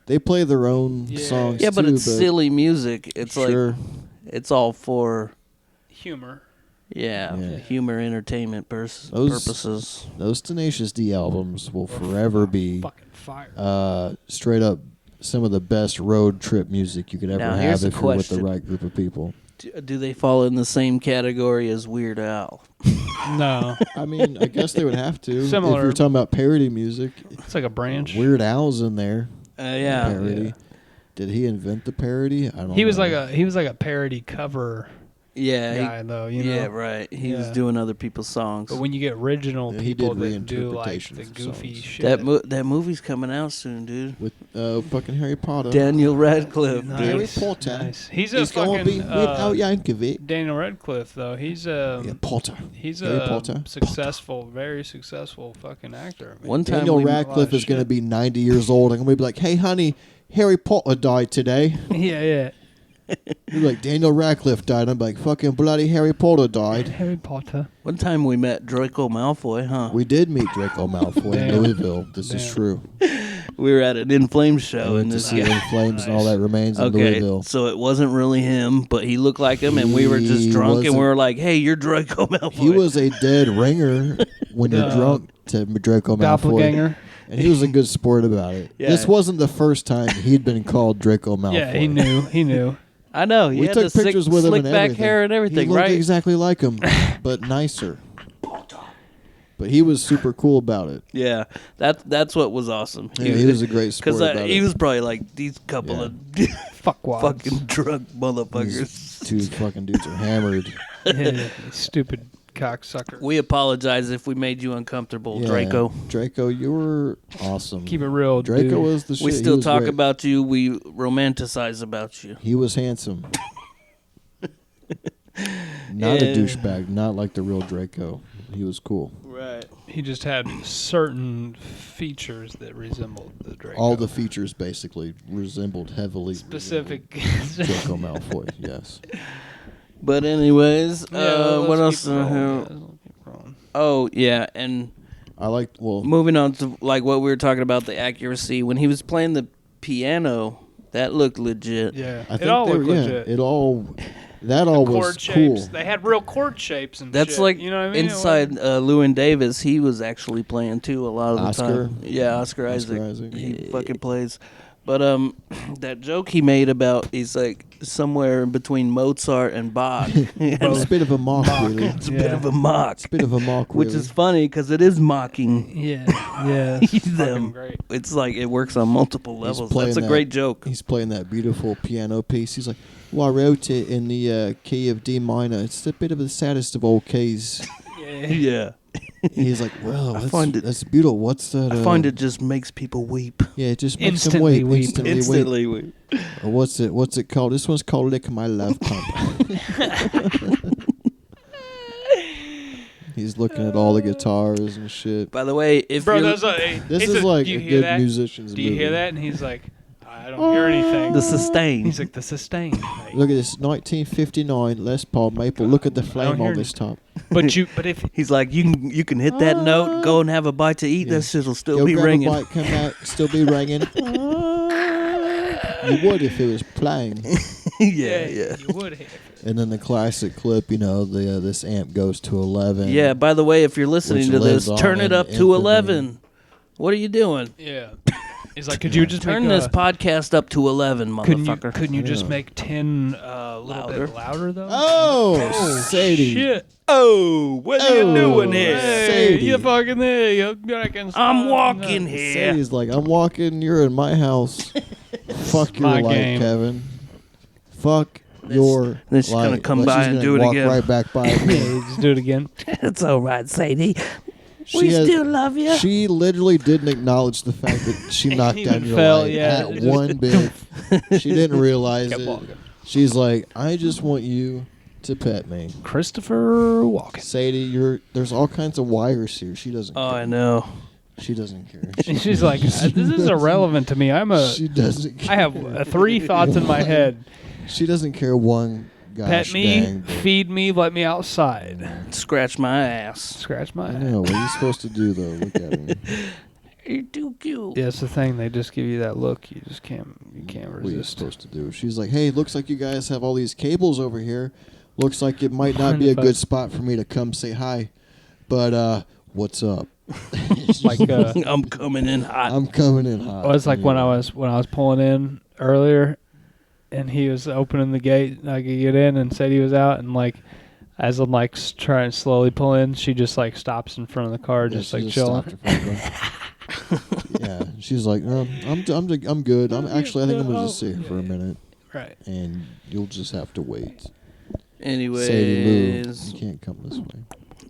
They play their own songs. Yeah, but too, it's silly music. It's like it's all for humor. Yeah. Humor, entertainment purposes. Those Tenacious D albums will forever be fucking fire. Straight up some of the best road trip music you could ever have if you're with the right group of people. Do they fall in the same category as Weird Al? No. I mean, I guess they would have to. Similar. If you're talking about parody music. It's like a branch. Weird Al's in there. Yeah. Parody. Yeah. Did he invent the parody? I don't know. He was like a parody cover guy, though, you know? Yeah, right. He was doing other people's songs. But when you get original people that do like the of goofy songs. shit. That movie's coming out soon, dude. With fucking Harry Potter. Daniel Radcliffe, Nice. dude. Harry Potter. Nice. He's going to be without Yankovic. Daniel Radcliffe, though. He's Potter. He's Harry a Potter. successful, very successful fucking actor. I mean, One time Daniel Radcliffe is going to be 90 years old. I'm going to be like, hey, honey, Harry Potter died today. Yeah. You're like, Daniel Radcliffe died. I'm like, fucking bloody Harry Potter died. Harry Potter. One time we met Draco Malfoy, huh? We did meet Draco Malfoy in Louisville. This is true. We were at an In Flames show, and to this see guy. In Flames and all that remains in Louisville. So it wasn't really him, but he looked like him, and we were just drunk, and we were like, "Hey, you're Draco Malfoy." He was a dead ringer when you're drunk to Draco Malfoy. Doppelganger. And he was a good sport about it. Yeah. This wasn't the first time he'd been called Draco Malfoy. Yeah, he knew. I know. He We had took the pictures with him slick and back everything. hair and everything, he looked right? exactly like him, but nicer. But he was super cool about it. Yeah, that's what was awesome. Yeah, he was a great sport about he it. was probably like these couple of Fuckwads. fucking drunk motherfuckers. These two fucking dudes are hammered. Yeah, stupid cocksucker. We apologize if we made you uncomfortable, Yeah. Draco. Draco, you were awesome. Keep it real, Draco dude. was the shit. We He still was talk great. about you. We romanticize about you. He was handsome. Not a douchebag. Not like the real Draco. He was cool. Right. He just had certain features that resembled the Draco. All the features basically heavily specific. Draco Malfoy, yes. But anyways, Yeah, what let's else? keep rolling, guys. Let's keep rolling. Oh yeah, and I like, moving on to like what we were talking about, the accuracy when he was playing the piano, that looked legit. Yeah, I think it all they looked were- legit. That all was Chord cool. shapes. They had real chord shapes and That's shit. like you know what I mean? inside Llewyn Davis. He was actually playing too a lot of the Oscar? time. Yeah, Oscar Oscar Isaac. Isaac. He fucking plays. But that joke he made about he's like somewhere between Mozart and Bach. It's a bit of a mock, really. It's a bit of a mock. It's a bit of a mock, Which really. is funny because it is mocking. Yeah. It's them. fucking great. It's like it works on multiple He's levels. playing That's a that- great joke. He's playing that beautiful piano piece. He's like, well, I wrote it in the key of D minor. It's a bit of the saddest of all keys. Yeah. He's like, well, find that's beautiful. What's that? I find it just makes people weep. Yeah, it just makes Instantly them weep. Instantly weep. Instantly weep. Or what's it called? This one's called Lick My Love Pump. He's looking at all the guitars and shit. By the way, if Bro, you're that's a, This it's is like do you a hear good that? musician's Do you hear movie. that? And he's like, I don't hear anything. the sustain. He's like, the sustain. Mate. Look at this 1959 Les Paul Maple. Look at the flame hear on this top. But if He's like, you can hit that note, go and have a bite to eat. Yeah. That shit'll still Go be grab ringing. a bite, come back, still be ringing. You would if it was playing. yeah. you would hear. And then the classic clip, this amp goes to 11. Yeah. By the way, if you're listening Which to this, lives turn on it up in to infamy. 11. What are you doing? Yeah. He's like, could you just turn make this podcast up to 11, motherfucker? Couldn't you just Yeah. make 10 a little bit louder though? Oh, Sadie. Shit! Oh, what are you doing here? here? Hey, Sadie. you fucking there! You fucking I'm walking here. Sadie's like, I'm walking. You're in my house. Fuck your my life, game. Kevin. Fuck your then she's life. gonna come But by she's and gonna do it walk again. right back by Yeah, me. just do it again. It's all right, Sadie. She has- love you. She literally didn't acknowledge the fact that she knocked even down your fell, light yeah, at just- one bit. She didn't realize Kept it. walking. She's like, I just want you to pet me. Christopher Walken. Sadie, there's all kinds of wires here. She doesn't Oh, care. I know. She doesn't care. And she's like, this is irrelevant to me. She doesn't care. I have 3 thoughts in my head. She doesn't care one gosh Pet me, dang bit. feed me, let me outside. Scratch my ass. Scratch my I ass. know. What are you supposed to do, though? Look at him. You're too cute. Yeah, it's the thing. They just give you that look. You just can't What are you resist. supposed to do? She's like, hey, looks like you guys have all these cables over here. Looks like it might not Mind be a if I- good spot for me to come say hi. But, what's up? Like, I'm coming in hot. I'm coming in hot. well, it's like when Yeah. I was pulling in earlier, and he was opening the gate. And I could get in, and said he was out, and like, as I'm like trying to slowly pull in, she just like stops in front of the car, Yeah, just she like just chilling. stopped in front of her. Yeah, she's like, I'm good. I think I'm gonna just sit here for a minute, Right. and you'll just have to wait. Sadie Lou, Anyways, you can't come this way.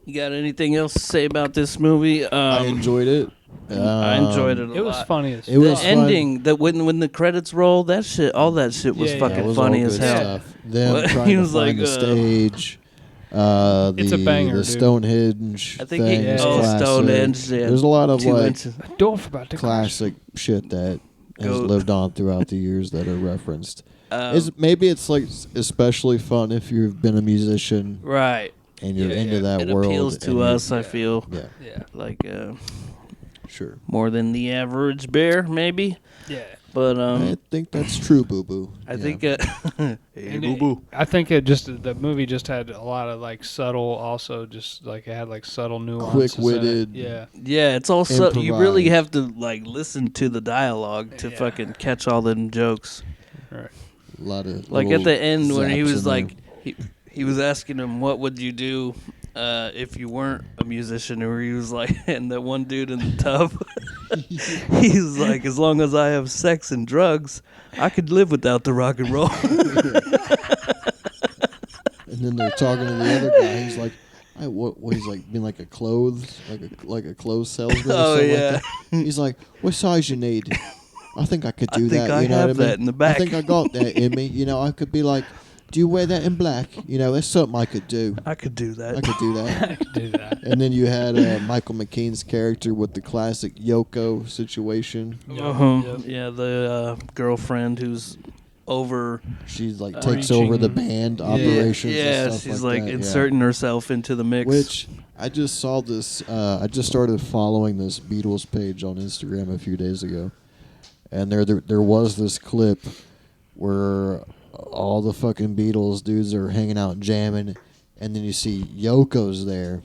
you got anything else to say about this movie? I enjoyed it. I enjoyed it a lot. It was funny as It was The fun. ending, that when the credits roll, that shit, all that shit was Yeah, yeah. fucking That was funny all as good hell. stuff. Them What? trying He to was find like, the stage. It's a banger, the dude. Stonehenge I think thing he- is oh, classic. Stonehenge, yeah. There's a lot of 2 like inches. Dwarf about to classic shit that has Go- lived on throughout the years that are referenced. Um, Maybe it's like especially fun if you've been a musician right. and you're Yeah, into yeah. that It world. appeals and to you- us, I Yeah. feel, Yeah, Yeah. like sure. more than the average bear, maybe. Yeah. But I think that's true, Boo Boo. I Yeah. think hey, And boo boo. I think the movie just had a lot of like subtle, also just like it had like subtle nuances. Quick-witted. in it. Yeah. Yeah, it's also you really Improvised. have to like listen to the dialogue to Yeah. fucking catch all them jokes. Right. A lot of Like little at the end when he zaps was in like he was asking him what would you do if you weren't a musician, or he was like, and that one dude in the tub, he's like, as long as I have sex and drugs, I could live without the rock and roll. And then they're talking to the other guy. He's like, what he's like being like a clothes, like a clothes salesman. Or Oh, something yeah. Like that. He's like, what size you need? I think I could do I think that. I You know have what I mean? that in the back. I think I got that in me. You know, I could be like, do you wear that in black? You know, that's something I could do. I could do that. I could do that. I could do that. And then you had Michael McKean's character with the classic Yoko situation. Yep. Yeah, the girlfriend who's over. She like takes over the band Yeah. operations. Yeah, and stuff she's like like that, inserting herself into the mix. Which I just saw this. I just started following this Beatles page on Instagram a few days ago, and there was this clip where all the fucking Beatles dudes are hanging out jamming, and then you see Yoko's there,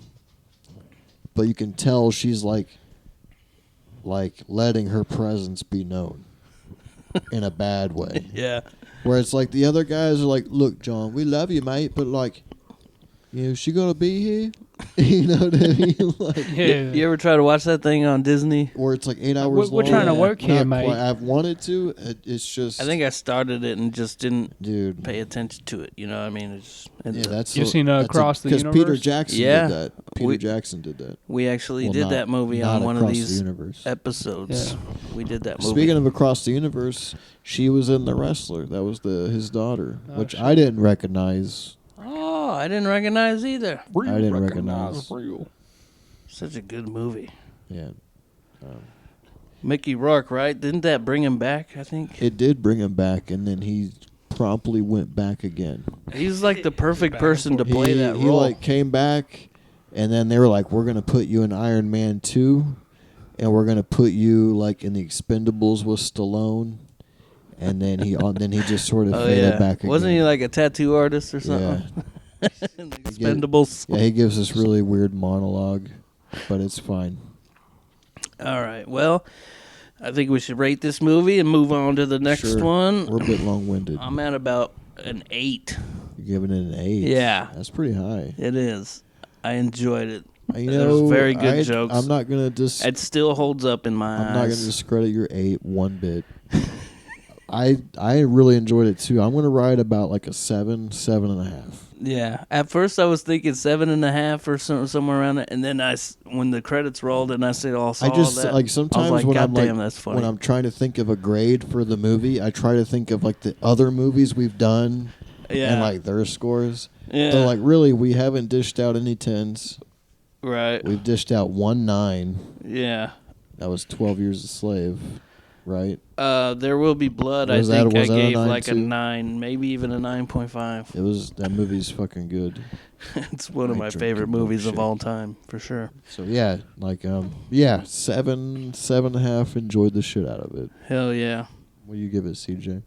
but you can tell she's like letting her presence be known in a bad way. yeah. Where it's like the other guys are like, look, John, we love you, mate, but like, you know, is she gonna be here? You know what I mean? Like, Yeah. You ever try to watch that thing on Disney? or it's like 8 hours We're long. trying to work here, Not mate. quite. I've wanted to. It's just. I think I started it and just didn't dude. pay attention to it. You know what I mean? Yeah, that's You've seen Across the because Peter Universe? Jackson Yeah. did that. Peter We- Jackson did that. we actually Well, did not- that movie not on one of Across the these Universe. episodes. Yeah. We did that movie. Speaking of Across the Universe, she was in The Wrestler. That was his daughter, Oh, which shit. I didn't recognize. Oh, I didn't recognize either. I didn't recognize. Real. Such a good movie. Yeah, Mickey Rourke, right? Didn't that bring him back? I think it did bring him back, and then he promptly went back again. he's like the perfect Back and person to forth. play that He role. like came back, and then they were like, "We're gonna put you in Iron Man 2, and we're gonna put you like in the Expendables with Stallone." And then he just sort of oh faded yeah, back again. wasn't he like a tattoo artist or Yeah. something? In the Expendables. Yeah, he gives this really weird monologue, but it's fine. All right. Well, I think we should rate this movie and move on to the next Sure. one. We're a bit long-winded. I'm at about an 8. You're giving it an 8. Yeah. That's pretty high. It is. I enjoyed it. You There's know, very good jokes. I'm not gonna It still holds up in my eyes. I'm not gonna discredit your 8 one bit. I really enjoyed it too. I'm gonna ride about like a 7.5. Yeah. At first, I was thinking 7.5 or somewhere around it, and then when the credits rolled and I saw I just that, like sometimes I was like, when God I'm damn, like that's funny. when I'm trying to think of a grade for the movie, I try to think of like the other movies we've done and like their scores. Yeah. So like really, we haven't dished out any 10s. Right. We've dished out 1 9. Yeah. That was 12 Years a Slave, right? There Will Be Blood. Was I think that I a gave 9 like a too? 9, maybe even a 9.5. It was that movie's fucking good. It's one of I my drink favorite and movies of bullshit. all time, for sure. So yeah, like 7.5. Enjoyed the shit out of it. Hell yeah. What do you give it, CJ?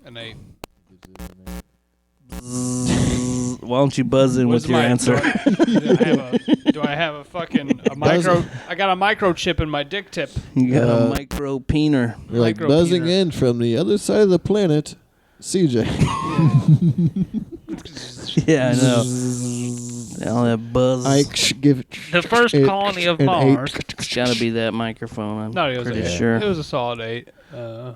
An 8. Why don't you buzz in with your answer? Do I have a fucking a micro? I got a microchip in my dick tip. You got a micro peener. You're like Micro buzzing Peter. in from the other side of the planet, CJ. Yeah, I know. All that buzz. Give it The first colony of an Mars. It's got to be that microphone. I'm No, it was pretty a 8. sure. It was a solid 8. I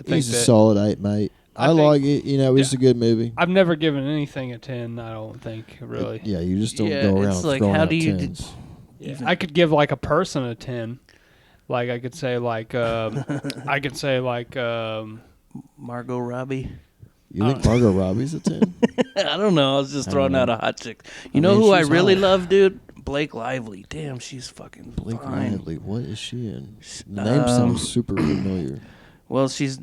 think He's a that solid 8, mate. I think- like it. You know, it's a good movie. I've never given anything a 10. I don't think really. Yeah, you just don't Yeah, go around it's like, throwing how out do you 10s. Yeah. I could give like a person a 10. Like I could say like I could say like Margot Robbie. You think Margot Robbie's a 10? I don't know. I was just I throwing don't out know. a hot chick. I You know mean, who I she's really hot. love, dude? Blake Lively. Damn, she's fucking Blake fine. Lively. What is she in? The name sounds super familiar. Well, she's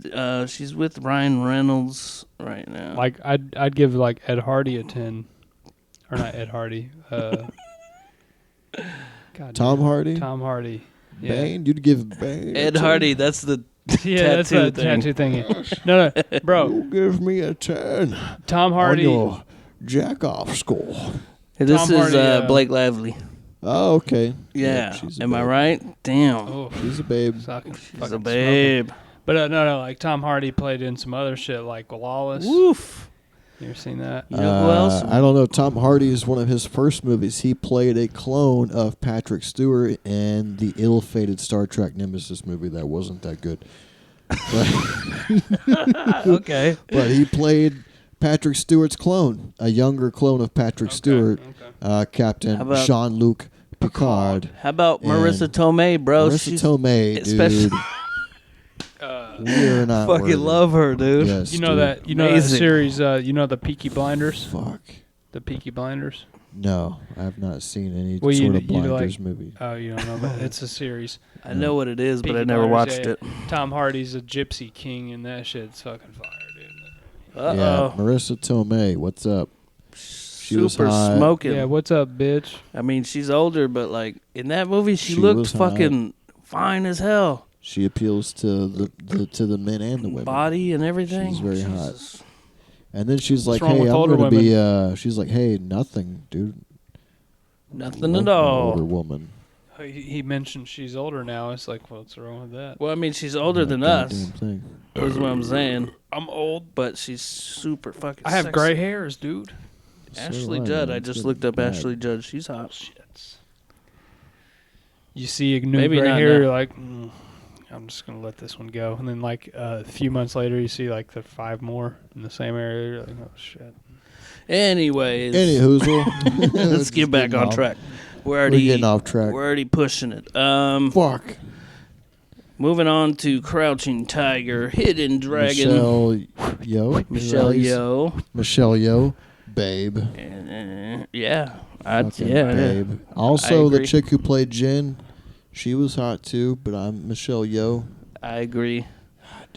with Ryan Reynolds right now. like I'd give like Ed Hardy a 10. Or not Ed Hardy. God Tom damn. Hardy? Tom Hardy. Yeah. Bane? You'd give Bane a Ed 10? Hardy. That's the Yeah, that's tattoo a thing. tattoo thing. No, bro. You give me a 10 Tom Hardy. on your jack-off score. This Tom is Hardy, Blake Lively. Oh, okay. Yeah. she's a Am I babe. right? Damn. Oh, She's a babe. fucking She's a smoking. babe. But no, like Tom Hardy played in some other shit like Lawless. Woof. You ever seen that? You know who else? I don't know. Tom Hardy is one of his first movies. He played a clone of Patrick Stewart in the ill-fated Star Trek Nemesis movie that wasn't that good. Okay. But he played Patrick Stewart's clone, a younger clone of Patrick Stewart, Captain How about- Jean-Luc Picard. How about And Marissa Tomei, bro? Marissa She's Tomei, especially- dude. We're not worthy. fucking love her, dude. Yes, You know dude. that? You know that Amazing. series? You know the Peaky Blinders? Fuck. The Peaky Blinders? No, I have not seen any Well, sort of you blinders like- movie. Oh, you don't know, but it's a series. I know what it is, but Peaky I never Blinders, watched yeah. it. Tom Hardy's a gypsy king, and that shit's fucking fire, dude. Uh Yeah, oh. Marissa Tomei, what's up? She was Super hot. smoking. Yeah, what's up, bitch? I mean, she's older, but like in that movie, she She looked was hot. fucking fine as hell. She appeals to the men and the women. Body and everything. She's very hot. Jesus. And then she's What's like, wrong "Hey, with I'm older gonna be." She's like, "Hey, nothing, dude. Nothing Love at my all. Older woman. He mentioned she's older now. It's like, what's wrong with that? Well, I mean, she's older Not than a us. goddamn thing. Is what I'm saying. I'm old. But she's super fucking. I have sexy. gray hairs, dude. Ashley So do Judd. man. I It's just getting looked up bad. Ashley Judd. She's hot. Shit. You see a new Maybe gray not hair, now. you're like, I'm just gonna let this one go. And then like a few months later, you see like the 5 more in the same area. You're like, oh shit. Anyways, Any hoozle. let's get back on track. We're We're getting off track. We're already pushing it. Fuck. Moving on to Crouching Tiger, Hidden Dragon. Michelle Yeoh. Michelle Yeoh. Babe. Yeah. Fucking Yeah. babe. Also, the agree. chick who played Jen, she was hot too, but I'm Michelle Yeoh. I agree.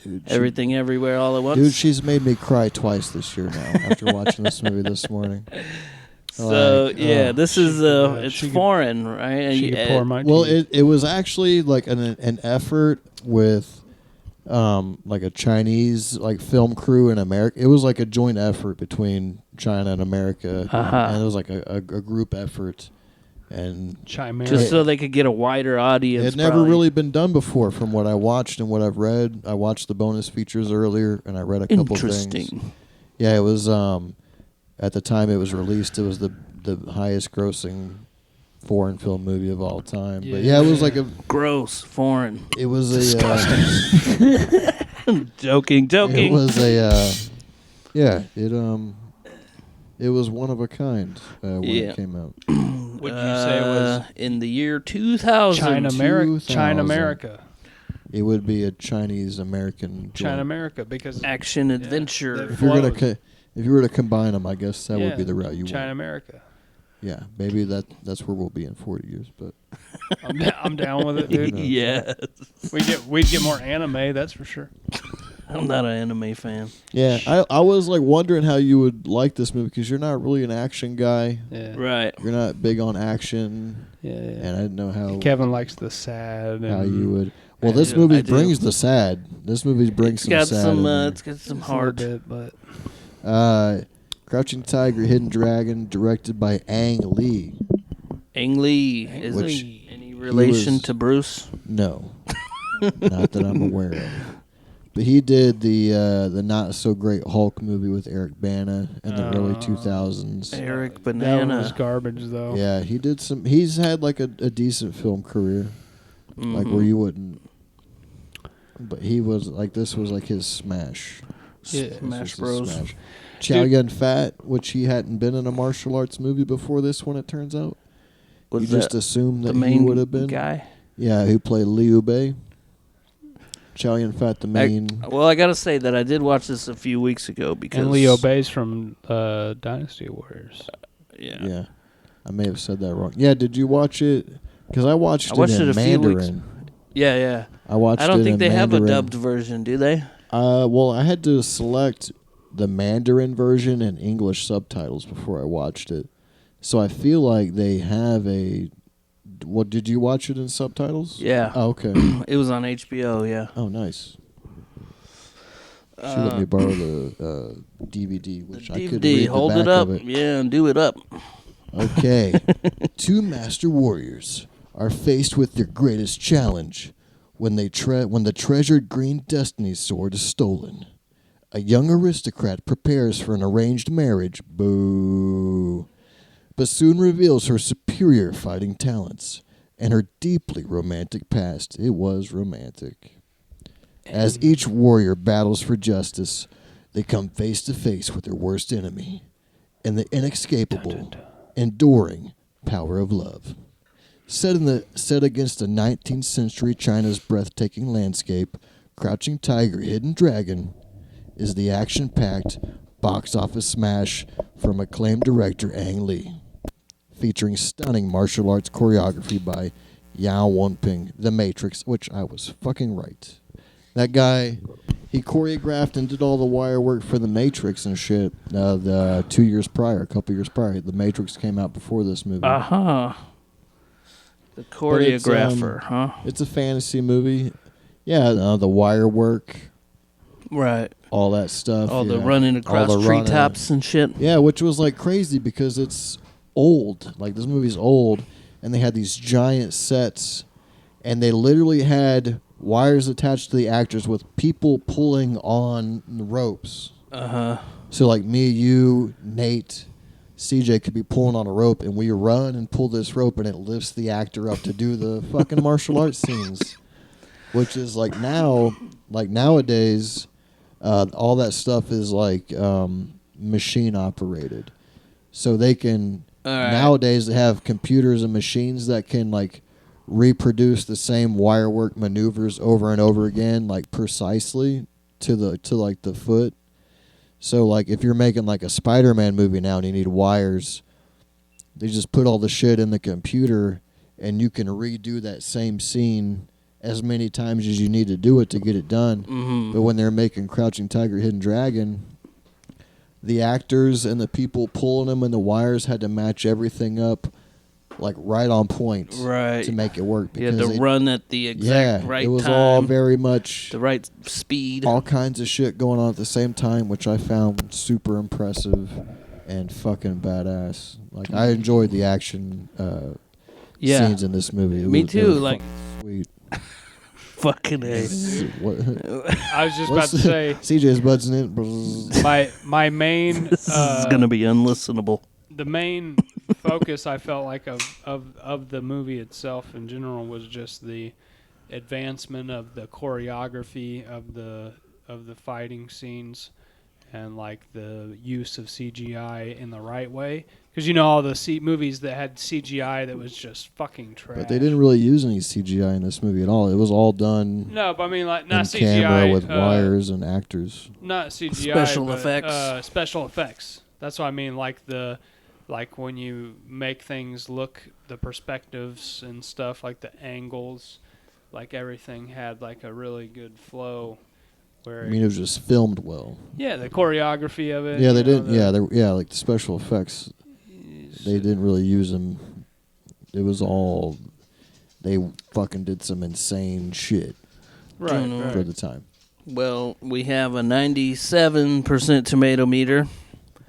Dude, Everything, everywhere, all at once. Dude, she's made me cry twice this year now after watching this movie this morning. So Like, yeah, this is it's she could- foreign, right? And She you- could pour my Well, tea. it was actually like an effort with like a Chinese like film crew in America. It was like a joint effort between China and America, Uh-huh. and it was like a group effort. And Chimera. Just so they could get a wider audience. it had never probably. really been done before from what I watched and what I've read. I watched the bonus features earlier, and I read a couple Interesting. things. Yeah, it was, at the time it was released, it was the highest grossing foreign film movie of all time. But yeah, it was like a... Gross, foreign. It was a... Joking. It was a... yeah, it was one of a kind when it came out. Would you say it was in the year 2000? China America? It would be a Chinese American. China America, because Action adventure. If you were to combine them, I guess that would be the route you China went. America. Yeah, maybe that's where we'll be in 40 years. But I'm down with it, dude. Yes. We'd get more anime, that's for sure. I'm not an anime fan. yeah, I was like wondering how you would like this movie because you're not really an action guy. Yeah. Right. You're not big on action. Yeah. And I didn't know how Kevin likes the sad. how and you would. Well, I this do. movie I do. brings the sad. This movie brings It's got sad. some. in there. It's got some it's a little heart. bit, but Crouching Tiger, Hidden Dragon, directed by Ang Lee. Ang Lee. Is Which he any relation was- to Bruce? No, not that I'm aware of. But he did the not so great Hulk movie with Eric Bana in the early 2000s. Eric that Banana. was garbage, though. Yeah, he did some. He's had like a decent film career, like where you wouldn't. But he was like this was like his smash. Yeah. This Smash was his Bros. Smash. Chow Yun Fat, which he hadn't been in a martial arts movie before this one. It turns out. Was You that just assumed the that he main would have been. guy? Yeah, who played Liu Bei. Chow Yun Fat, the main. Well, I gotta say that I did watch this a few weeks ago because And Leo Bay's from Dynasty Warriors. Yeah, I may have said that wrong. Yeah, did you watch it? Because I watched watched it in it a few weeks. Mandarin. Yeah. I watched. I don't it think in they have a Mandarin. dubbed version, do they? Well, I had to select the Mandarin version and English subtitles before I watched it. So I feel like they have a. What did you watch it in subtitles? Yeah. Oh, okay. It was on HBO. Yeah. Oh, nice. She let me borrow the DVD, which I could read DVD. the Hold back it up. of it. Yeah, and do it up. Okay. Two master warriors are faced with their greatest challenge when the treasured green destiny sword is stolen. A young aristocrat prepares for an arranged marriage. Boo. But soon reveals her superior fighting talents and her deeply romantic past. It was romantic. As each warrior battles for justice, they come face to face with their worst enemy and the inescapable, enduring power of love. Set against the 19th century China's breathtaking landscape, Crouching Tiger, Hidden Dragon is the action-packed box office smash from acclaimed director Ang Lee, featuring stunning martial arts choreography by Yao Wenping, The Matrix, which I was fucking right. That guy, he choreographed and did all the wire work for The Matrix and shit. A couple years prior, The Matrix came out before this movie. The choreographer, huh? It's a fantasy movie. Yeah, the wire work, Right. all that stuff. All the yeah. running across All the running. treetops and shit. Yeah, which was like crazy because it's old. Like this movie's old, and they had these giant sets, and they literally had wires attached to the actors with people pulling on the ropes. So like me, you, Nate, CJ could be pulling on a rope, and we run and pull this rope, and it lifts the actor up to do the fucking martial arts scenes. Which is like nowadays, all that stuff is like machine operated. So they can nowadays they have computers and machines that can like reproduce the same wire work maneuvers over and over again, like precisely to like the foot. So like if you're making like a Spider-Man movie now and you need wires, they just put all the shit in the computer and you can redo that same scene as many times as you need to do it to get it done. Mm-hmm. But when they're making Crouching Tiger, Hidden Dragon, the actors and the people pulling them and the wires had to match everything up like right on point to make it work. You had to run at the exact right time. It was all very much the right speed. all kinds of shit going on at the same time, which I found super impressive and fucking badass. Like I enjoyed the action scenes in this movie. Me too. Like, sweet. Fucking A. I was just about to say CJ's buzzing in. my main This is gonna be unlistenable. The main focus I felt like of the movie itself in general was just the advancement of the choreography of the fighting scenes and like the use of CGI in the right way. Because you know all the movies that had CGI that was just fucking trash. But they didn't really use any CGI in this movie at all. It was all done. No, but I mean like not in CGI camera with wires and actors. Not CGI. Special but, effects. Special effects. That's what I mean. Like when you make things look, the perspectives and stuff, like the angles, like everything had like a really good flow. Where I mean, it was just filmed well. Yeah, the choreography of it. Yeah, they didn't. Like the special effects. They didn't really use them. It was all. They fucking did some insane shit. Right. For the time. Well, we have a 97% tomato meter.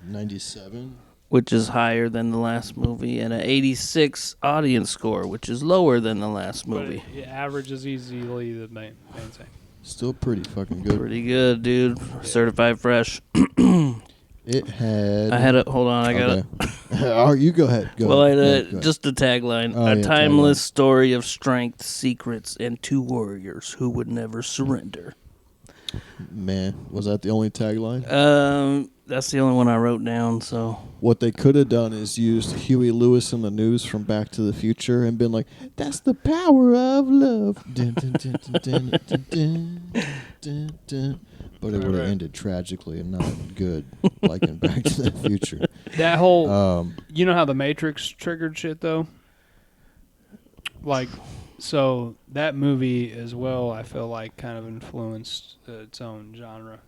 97. Which is higher than the last movie, and an 86 audience score, which is lower than the last movie. But it averages easily the main thing. Still pretty fucking good. Pretty good, dude. Yeah. Certified fresh. It had. I had it. Hold on, I got it. Oh, you go ahead. Go ahead. Just the tagline: a timeless story of strength, secrets, and two warriors who would never surrender. Man, was that the only tagline? That's the only one I wrote down. So what they could have done is used Huey Lewis in the News from Back to the Future and been like, "That's the power of love." Dun, dun, dun, dun, dun, dun, dun, dun. But it would have ended tragically and not good, like in Back to the Future. That whole, you know how the Matrix triggered shit though. Like, so that movie as well, I feel like kind of influenced its own genre.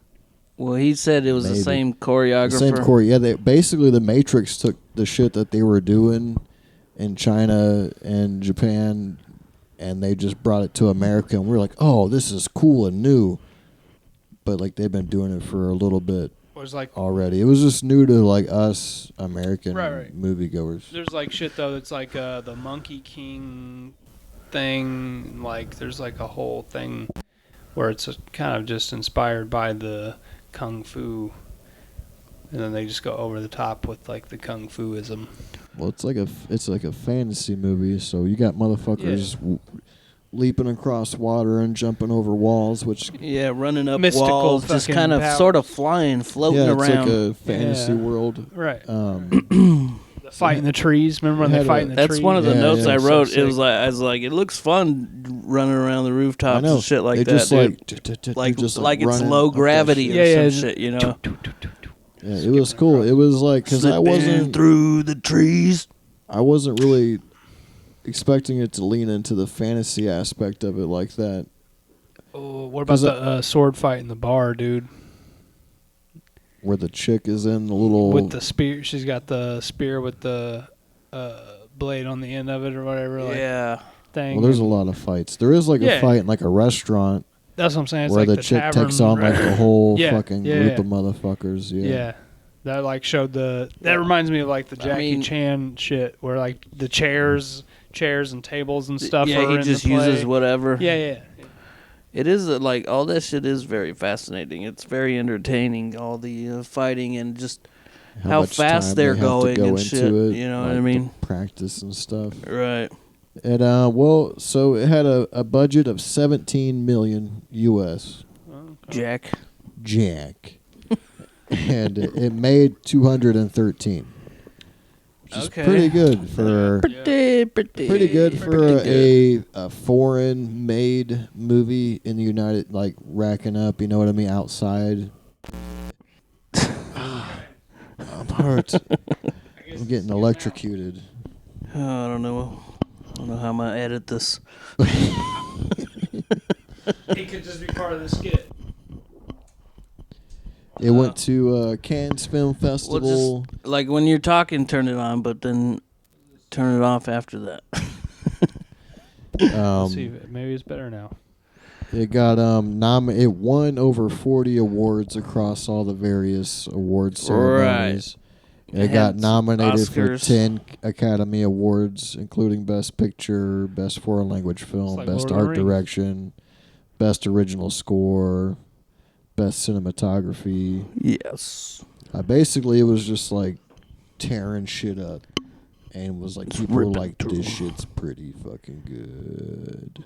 Well, he said it was the same choreographer. Yeah, basically the Matrix took the shit that they were doing in China and Japan, and they just brought it to America, and we were like, oh, this is cool and new. But like they've been doing it for a little bit already. It was just new to like us American moviegoers. There's like shit though that's like the Monkey King thing. Like there's like a whole thing where it's kind of just inspired by the Kung Fu, and then they just go over the top with like the Kung Fu-ism. Well, it's like a fantasy movie, so you got motherfuckers leaping across water and jumping over walls, which running up mystical walls, just kind of sort of flying, floating around. It's like a fantasy world, right? Fight in the trees. Remember when they fight in the trees? That's one of the notes I wrote. So it was like I was like, it looks fun running around the rooftops and shit like that. Just like it's low gravity or some shit, you know. Yeah, it was cool. It was like because I wasn't through the trees. I wasn't really expecting it to lean into the fantasy aspect of it like that. Oh, what about the sword fight in the bar, dude? Where the chick is in the little... With the spear. She's got the spear with the blade on the end of it or whatever. Thing. Well, there's a lot of fights. There is like a fight in like a restaurant. That's what I'm saying. It's where like the chick takes on like a whole fucking group of motherfuckers. Yeah. That like showed the... That reminds me of like the Jackie Chan shit where like the chairs and tables and stuff are in the play. Yeah, he just uses whatever. Yeah. It is like all that shit is very fascinating. It's very entertaining. All the fighting and just how fast they're going and shit. You know what I mean? Practice and stuff. Right. And so it had a budget of $17 million US. Okay. Jack. And it made 213. Which is pretty good for pretty good for a foreign made movie in the United, like racking up, you know what I mean, outside. I'm hurt. I'm getting electrocuted. I don't know how I'm gonna edit this. It could just be part of the skit. It went to Cannes Film Festival. Well, just, like when you're talking, turn it on, but then turn it off after that. Let's see, maybe it's better now. It got it won over 40 awards across all the various award ceremonies. It got nominated for Oscars. 10 Academy Awards, including Best Picture, Best Foreign Language Film, like Best Lord of the Art Rings. Direction, Best Original Score, Best Cinematography. Yes. Basically, it was just like tearing shit up. And was like, It's people were ripping like, through. this shit's pretty fucking good.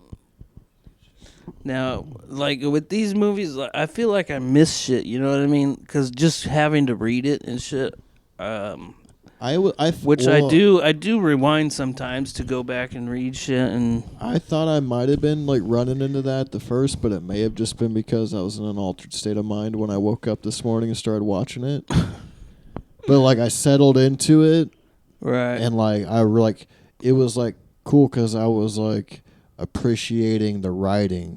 Now, like with these movies, I feel like I miss shit. You know what I mean? Because just having to read it and shit. Which I do. I do rewind sometimes to go back and read shit. And I thought I might have been like running into that at the first, but it may have just been because I was in an altered state of mind when I woke up this morning and started watching it. But like I settled into it. right. And like it was like cool because I was like appreciating the writing,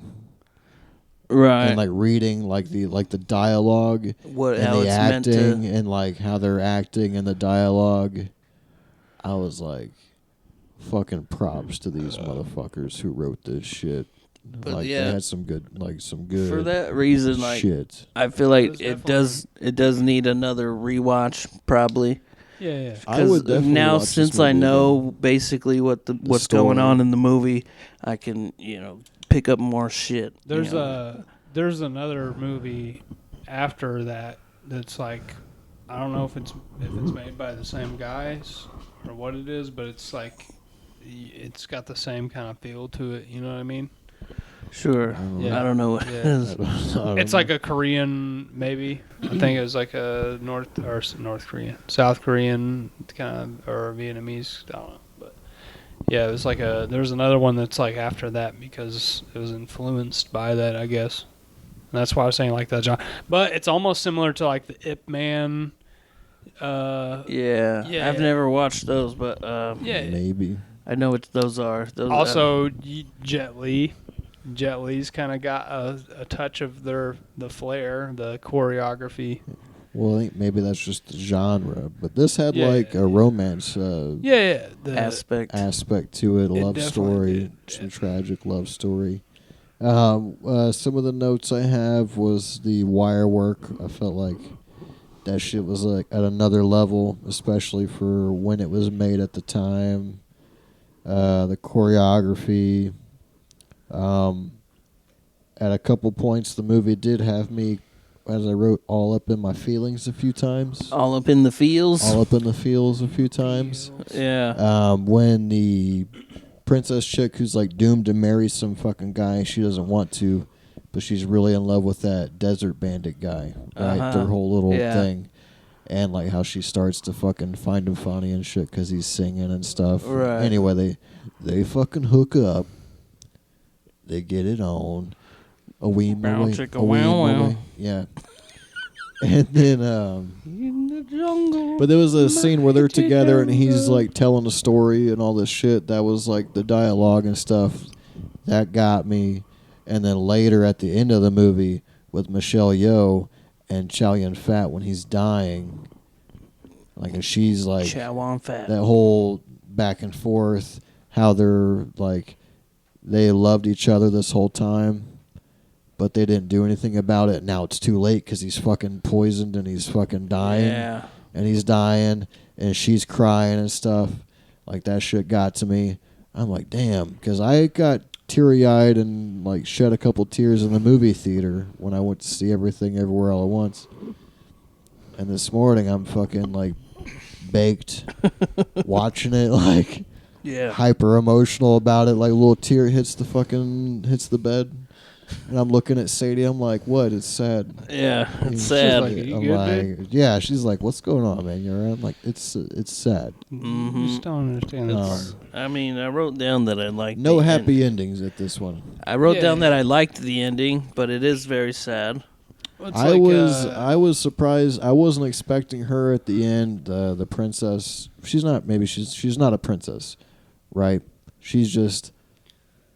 right. and like reading like the dialogue and How the it's meant to. acting and like how they're acting and the dialogue. I was like, fucking props to these motherfuckers who wrote this shit. But Like yeah, they had some good for that reason, like shit. I feel like It it was does need another rewatch probably. Yeah. I would Because definitely now, watch this since I movie know again. basically what's story. going on in the movie, I can pick up more shit. There's another movie after that's like, I don't know if it's made by the same guys or what it is, but it's like it's got the same kind of feel to it. You know what I mean? Sure. Yeah. I don't know what it is. It's like a Korean, maybe. I think it was like a South Korean kind of, or Vietnamese. I don't know, but yeah, it was like there's another one that's like after that because it was influenced by that, I guess. And that's why I was saying like that, John. But it's almost similar to like the Ip Man. Yeah. Yeah. I've never watched those, but Yeah. maybe. I know what those are. Those Also, Jet Li. Jet Li's kind of got a touch of the flair, the choreography. Well, I think maybe that's just the genre, but this had Yeah. like a romance The aspect to it, a It love definitely story, did, some yeah. tragic love story. Some of the notes I have was the wire work. I felt like that shit was like at another level, especially for when it was made at the time. The choreography. At a couple points, the movie did have me, as I wrote, all up in my feelings a few times. all up in the feels. All up in the feels a few times. Yeah. When the princess chick who's like doomed to marry some fucking guy she doesn't want to, but she's really in love with that desert bandit guy, right? Uh-huh. Their whole little Yeah. thing. And like how she starts to fucking find him funny and shit because he's singing and stuff. Right. Anyway, they fucking hook up. They get it on. A wee Bow away. chicka A wee wow wow. away. Yeah. And then In the jungle. but there was a scene where they're together and he's like telling a story and all this shit. That was like the dialogue and stuff. That got me. And then later at the end of the movie with Michelle Yeoh and Chow Yun-fat when he's dying. Like, and she's like, Chow on fat. that whole back and forth, how they're like, they loved each other this whole time, but they didn't do anything about it. Now it's too late because he's fucking poisoned and he's fucking dying. Yeah. And he's dying and she's crying and stuff. Like, that shit got to me. I'm like, damn, because I got teary-eyed and like shed a couple tears in the movie theater when I went to see Everything Everywhere All at Once. And this morning I'm fucking like baked watching it, like Yeah. hyper emotional about it, like a little tear hits the bed. And I'm looking at Sadie, I'm like, what? It's sad. Yeah. It's She's sad. like, "You I'm good, like, babe?" yeah, she's like, what's going on, man? You're right? I'm like, it's sad. You just don't understand that part. I mean, I wrote down that I liked No the happy end. endings at this one. I wrote Yeah. down that I liked the ending, but it is very sad. It's I like, was surprised. I wasn't expecting her at the end. The princess. She's not a princess, right? She's just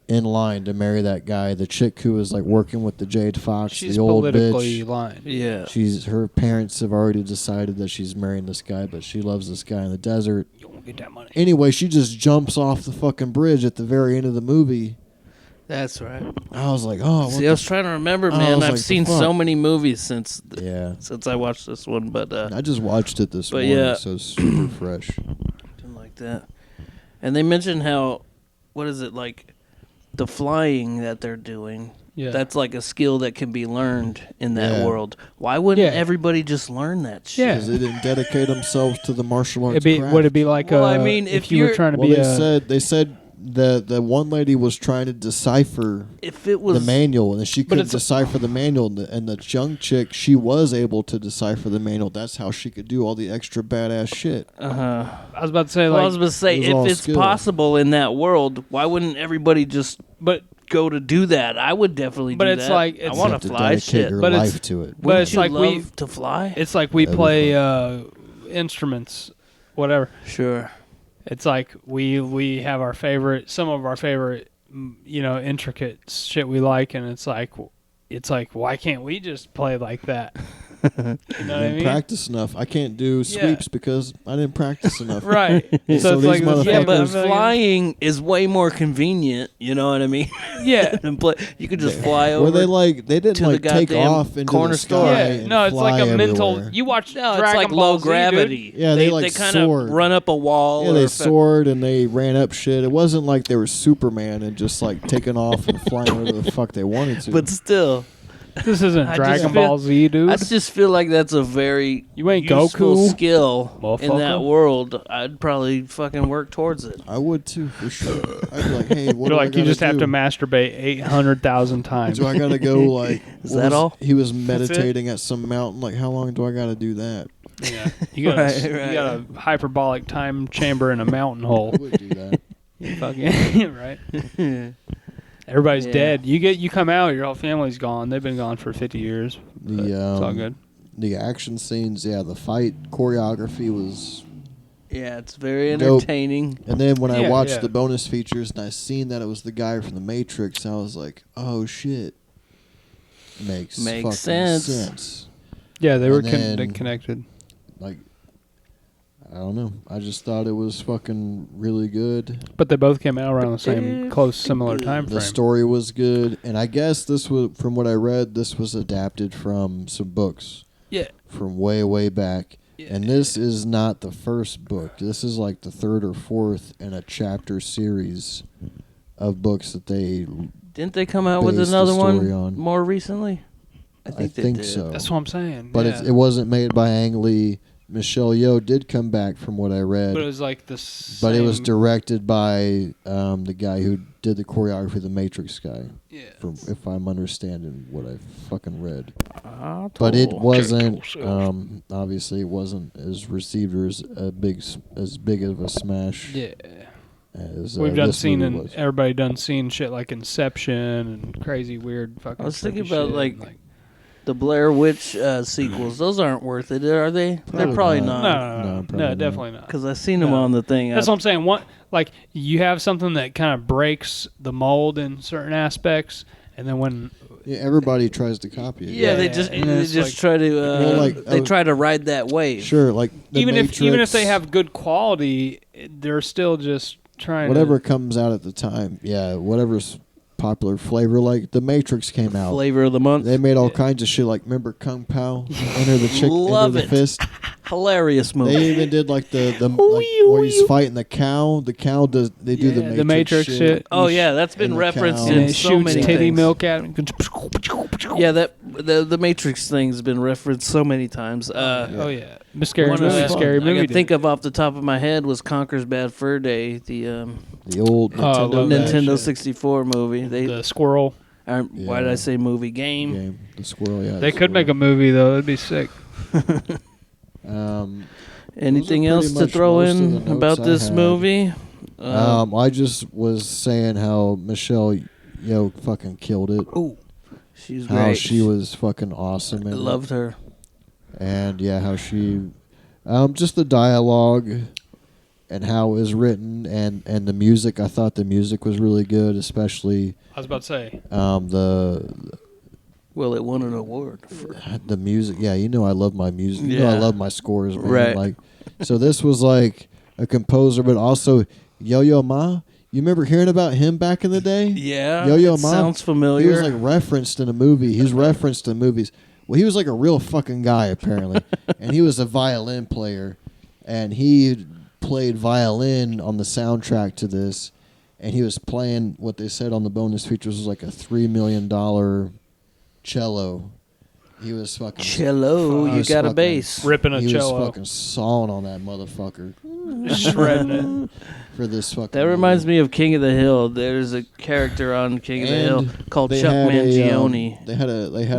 in line to marry that guy. The chick who was like working with the Jade Fox, she's the old politically bitch. lined. Yeah. Her parents have already decided that she's marrying this guy, but she loves this guy in the desert. You won't get that money. Anyway, she just jumps off the fucking bridge at the very end of the movie That's right. I was like, oh, See, I was trying to remember, I man. was I've like, seen the fuck? so many movies since yeah. since I watched this one, but I just watched it this but morning, yeah. so it's super fresh. didn't like that. And they mentioned how, what is it, like, the flying that they're doing. Yeah. That's like a skill that can be learned in that Yeah. world. Why wouldn't Yeah. everybody just learn that shit? Yeah. Because they didn't dedicate themselves to the martial arts craft. Would it be like Well, I mean, if if you were you're- trying to Well, be they said the one lady was trying to decipher If it was the manual, and she couldn't it's- decipher the manual, and the young chick, she was able to decipher the manual. That's how she could do all the extra badass shit. I was about to say Well, I like was about to say, it was if all it's skill. possible in that world, why wouldn't everybody just but go to do that? I would definitely But do it's that. like- I it's- want You have to to fly dedicate shit. your But it's- life to it. but Wouldn't it's you like we- love to fly? it's like we That'd be play instruments, whatever. Sure. It's like we have some of our favorite, intricate shit we like, and it's like why can't we just play like that? You know I what I didn't mean? practice enough. I can't do sweeps because I didn't practice enough. Right. So so it's these like motherfuckers- Yeah, but fucking- flying is way more convenient. You know what I mean? Yeah. And you could just fly Where over. they didn't to the like take goddamn off into corner the store. sky Yeah. and No, it's like fly a mental. everywhere. You watch No, it's Dragon like Ball low Z, gravity. dude. Yeah, they like kind of soared. run up a wall. Yeah, or they soared and they ran up shit. It wasn't like they were Superman and just like taking off and flying wherever the fuck they wanted to. But still, This isn't I just Dragon feel- Ball Z, dude. I just feel like that's a very You ain't useful Goku, skill in that motherfucker. world. I'd probably fucking work towards it. I would too, for sure. I'd be like, hey, what You're do I like you gotta just have do? to masturbate 800,000 times. Do I gotta go like? Is what that was- all? He was it? meditating at some mountain. Like, how long do I gotta do that? Yeah. You got Right, you right. got a hyperbolic time chamber in a mountain hole. I would do that. You fucking right. Everybody's Yeah. dead. You come out, your whole family's gone. They've been gone for 50 years. But it's all good. The action scenes, yeah, the fight choreography was. Yeah, it's very Dope. entertaining. And then when I Yeah, watched yeah. the bonus features and I seen that it was the guy from the Matrix, I was like, oh shit, makes fucking sense. Yeah, they were And then- they connected. Like, I don't know. I just thought it was fucking really good. But they both came out around the same close, similar time The frame. story was good, and I guess this was, from what I read, this was adapted from some books Yeah. from way, way back. Yeah. And this is not the first book. This is like the third or fourth in a chapter series of books that they. Didn't they come out with Based the another story one on- more recently? I they think did. so. That's what I'm saying. But yeah. it wasn't made by Ang Lee. Michelle Yeoh did come back from what I read. But it was like the same. But it was directed by the guy who did the choreography, the Matrix guy. Yeah. If I'm understanding what I fucking read. I But it told- wasn't. yourself. Obviously, it wasn't as received or as big of a smash Yeah. as We've done this seen movie and was. everybody done seen shit like Inception and crazy weird fucking. I was thinking tricky about, shit, like, the Blair Witch sequels. Those aren't worth it, are they? They're probably no, not. probably no, not. definitely not. Because I seen them No. on the thing. That's what I'm saying. Like you have something that kind of breaks the mold in certain aspects, and then when Yeah, everybody tries to copy it. Yeah, Yeah, they yeah, just and then it's like- try to Well, like, they try to ride that wave. Sure, like the even if Matrix, they have good quality, they're still just trying whatever to, comes out at the time. Yeah, whatever's popular flavor. Like the Matrix came out. Flavor of the month. They made all kinds of shit. Like remember Kung Pao? Enter the chick, Love enter the it. fist. Hilarious movie. They even did like the like, where he's fiting the cow. The cow does. They do Yeah, the the Matrix, Matrix shit. Oh He's yeah, that's been in the referenced cow. and in it so shoots many titty things. milk at him. Yeah, the Matrix thing's been referenced so many times. Oh yeah, scary One movie. of the- Scary I movie. can think of off the top of my head was Conker's Bad Fur Day, the The old Oh, I Nintendo, love that Nintendo shit. 64 movie. They the squirrel. why did I say movie game? game. The squirrel. Yeah, They could make a movie though. It'd be sick. Anything Those are else pretty to much throw most of in the notes about I this had. movie? I just was saying how Michelle Yeoh fucking killed it. Oh, she's How great. she was fucking awesome. I in it. loved her. And yeah, how she, just the dialogue, and how it was written, and the music. I thought the music was really good, especially I was about to say. Well, it won an award for the music. Yeah, you know I love my music. You know I Yeah. love my scores, man. Right. Like, so this was like a composer, but also Yo-Yo Ma. You remember hearing about him back in the day? Yeah, Yo-Yo it Ma? sounds familiar. He was like referenced in a movie. He's referenced in movies. Well, he was like a real fucking guy apparently, and he was a violin player, and he played violin on the soundtrack to this, and he was playing what they said on the bonus features was like a $3 million cello. He was fucking cello. You got a bass. Ripping a he cello. was fucking sawing on that motherfucker Shredding it. for this fucking. That reminds me of King of the Hill. There's a character on King of the Hill called they Chuck had Mangione. they had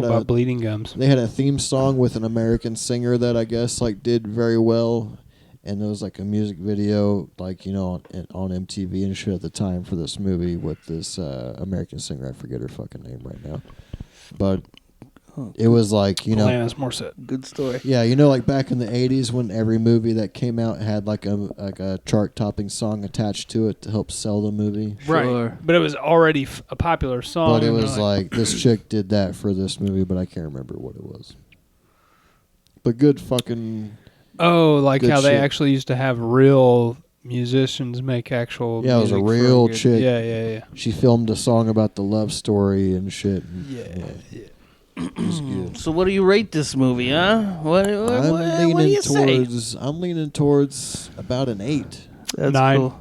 What about bleeding gums? They had a theme song with an American singer that I guess like did very well, and there was like a music video like on MTV and shit at the time for this movie with this American singer. I forget her fucking name right now, but it was like Alanis Morissette. Good story. yeah, like back in the '80s when every movie that came out had like a chart-topping song attached to it to help sell the movie. Sure. Right, but it was already a popular song. But it was like this chick did that for this movie, but I can't remember what it was. But good fucking. Oh, like good how they shit. actually used to have real musicians make actual. Yeah, it was a music for real good- chick. Yeah. She filmed a song about the love story and shit. And, Yeah. it was good. So what do you rate this movie, huh? What do you say? I'm leaning towards about an 8. That's 9. cool.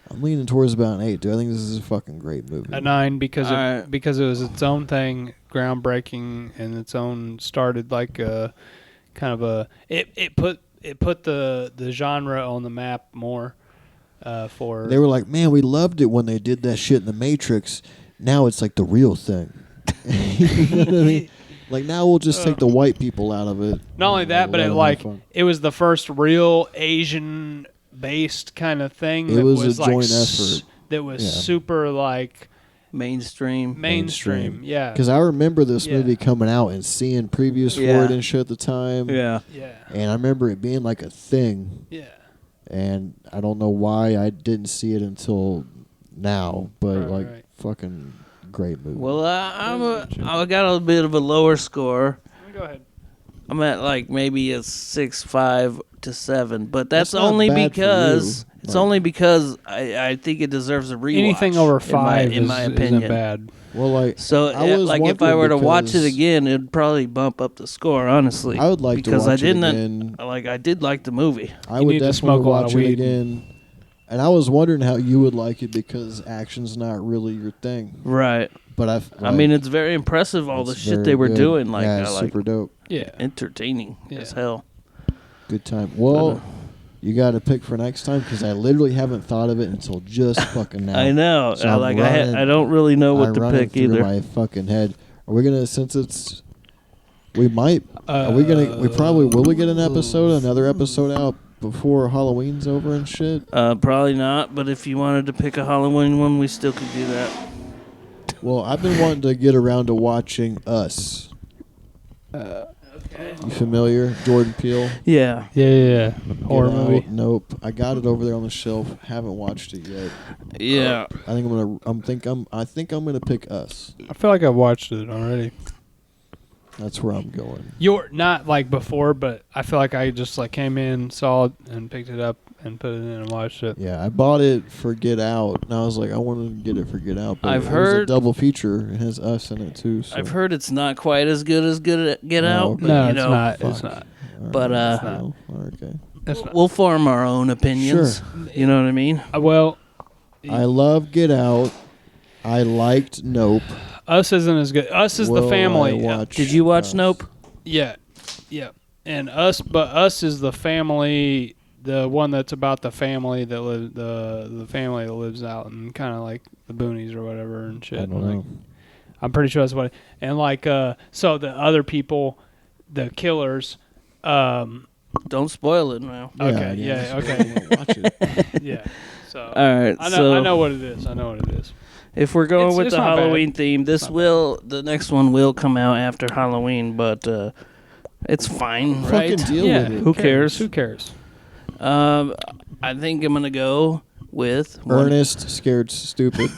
I'm leaning towards about an 8. Dude, I think this is a fucking great movie. A 9 because Alright. because it was its own thing, groundbreaking, and its own started like a kind of a it put the genre on the map more for. They were like, man, we loved it when they did that shit in The Matrix. Now it's like the real thing. You know what I mean? Like now we'll just take the white people out of it. Not only that, but let it them like have fun. it was the first real Asian based kind of thing. It that was a like joint effort. That was Yeah. super like Mainstream. mainstream. Yeah. Because I remember this Yeah. movie coming out and seeing previews for Yeah. it and shit at the time. Yeah. Yeah. And I remember it being like a thing. Yeah. And I don't know why I didn't see it until now, but Right. fucking great movie. Well, I got a bit of a lower score. Go ahead. I'm at like maybe a 6.5 to 7, but that's not only bad for because you. it's Like- only because I think it deserves a rewatch. Anything over 5 in my isn't opinion. bad. well, like So, I was like, if I wondering were to watch it because again, it'd probably bump up the score. Honestly, I would like because to watch I didn't. it again. Like, I did like the movie. I You would need to definitely smoke a lot watch of it weed. again. And I was wondering how you would like it because action's not really your thing. Right. But I mean, it's very impressive all the it's shit very they were good. doing. Like, yeah, I it's like super dope. Yeah. entertaining Yeah. as hell. Good time. Well, you got to pick for next time because I literally haven't thought of it until just fucking now. I know. So I'm running- I don't really know what I'm to running pick through either. my fucking head. Are we gonna since it's? We might. Are we gonna? We probably will. We get another episode out before Halloween's over and shit. Probably not. But if you wanted to pick a Halloween one, we still could do that. Well, I've been wanting to get around to watching Us. Okay. You familiar? Jordan Peele. Yeah. Yeah. Horror Get Out. movie. Nope. I got it over there on the shelf. Haven't watched it yet. Yeah. I think I'm gonna pick Us. I feel like I've watched it already. That's where I'm going. You're not like before, but I feel like I just like came in, saw it, and picked it up and put it in and watched it. Yeah, I bought it for Get Out, and I was like, I want to get it for Get Out. But I've it was heard- a double feature. It has Us in it too. So. I've heard it's not quite as good as Get Oh, Out. okay. But, No, you it's know, not. fuck. It's not. But, no. Okay. It's not. we'll form our own opinions. You know what I mean? Well, I love Get Out. I liked Nope. Us isn't as good. Us is Will the family. I watch Did you watch Us? Nope? Yeah. And Us is the family, the one that's about the family that live the family that lives out in kind of like the boonies or whatever and shit. I don't Like, know. I'm pretty sure that's what. And like so the other people, the killers. Don't spoil it now. Okay, yeah, yeah, okay. Watch it. Yeah. So All right. I know what it is. I know what it is. If we're going with It's the not bad. Halloween theme, the next one will come out after Halloween, but it's fine, right? Fucking deal Yeah. with it. Who cares? Who cares? I think I'm gonna go with Ernest, Scared, Stupid.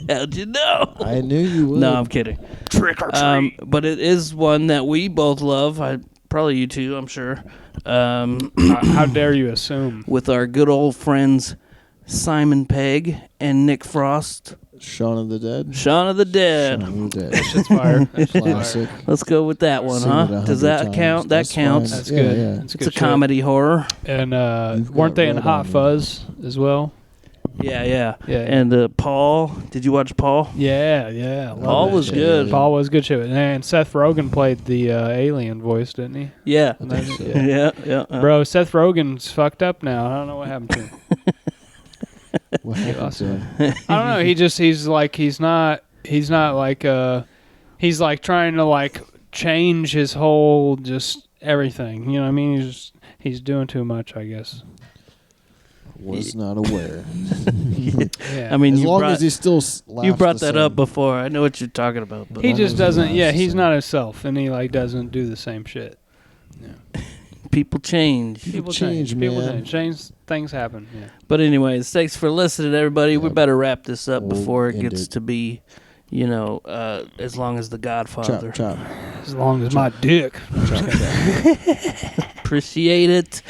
How'd you know? I knew you would. No, I'm kidding. Trick or treat. But it is one that we both love. Probably you too, I'm sure. How dare you assume? With our good old friends, Simon Pegg and Nick Frost. Shaun of the Dead. Shaun of the Dead. Shaun of the Dead. That shit's fire. That shit's Classic. fire. Let's go with that one, Seen huh? it 100 Does that times. count? That That's counts. fine. That's Yeah, good. yeah. That's It's good a shit. comedy horror. And You've weren't got they in red Hot on you. Fuzz as well? Yeah, yeah. Yeah. And Paul, did you watch Paul? Yeah, yeah. I love Paul that was shit. good. Paul was good shit. And Seth Rogen played the alien voice, didn't he? Yeah. I think so. Yeah. Yeah. Bro, Seth Rogen's fucked up now. I don't know what happened to him. What happened to him? I don't know. He's like trying to like change his whole just everything. You know what I mean? He's doing too much, I guess. Was not aware. Yeah. I mean, As you long brought, as he still laughs you brought the that same. up before. I know what you're talking about. But he long just as he doesn't. laughs Yeah, the he's same. not himself, and he like doesn't do the same shit. people change. People change, People man. change. Things happen. Yeah. But anyways, thanks for listening, everybody. We Yep. better wrap this up We'll before it end gets it. to be, as long as The Godfather. Chop, chop. As long as my dick. Appreciate it.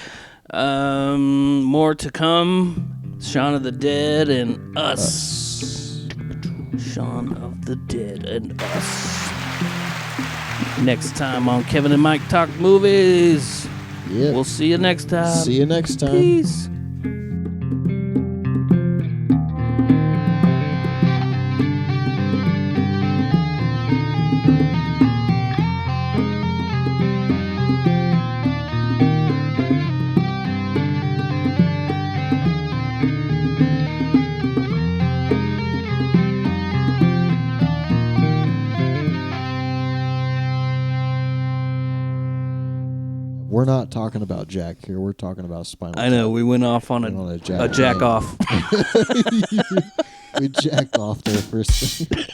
More to come. Shaun of the Dead and Us. Shaun of the Dead and Us. Next time on Kevin and Mike Talk Movies. Yeah. We'll see you next time. See you next time. Peace. We're not talking about Jack here. We're talking about Spinal Tap. I know, we went off on Went on a a jack off. We jacked off there for a second.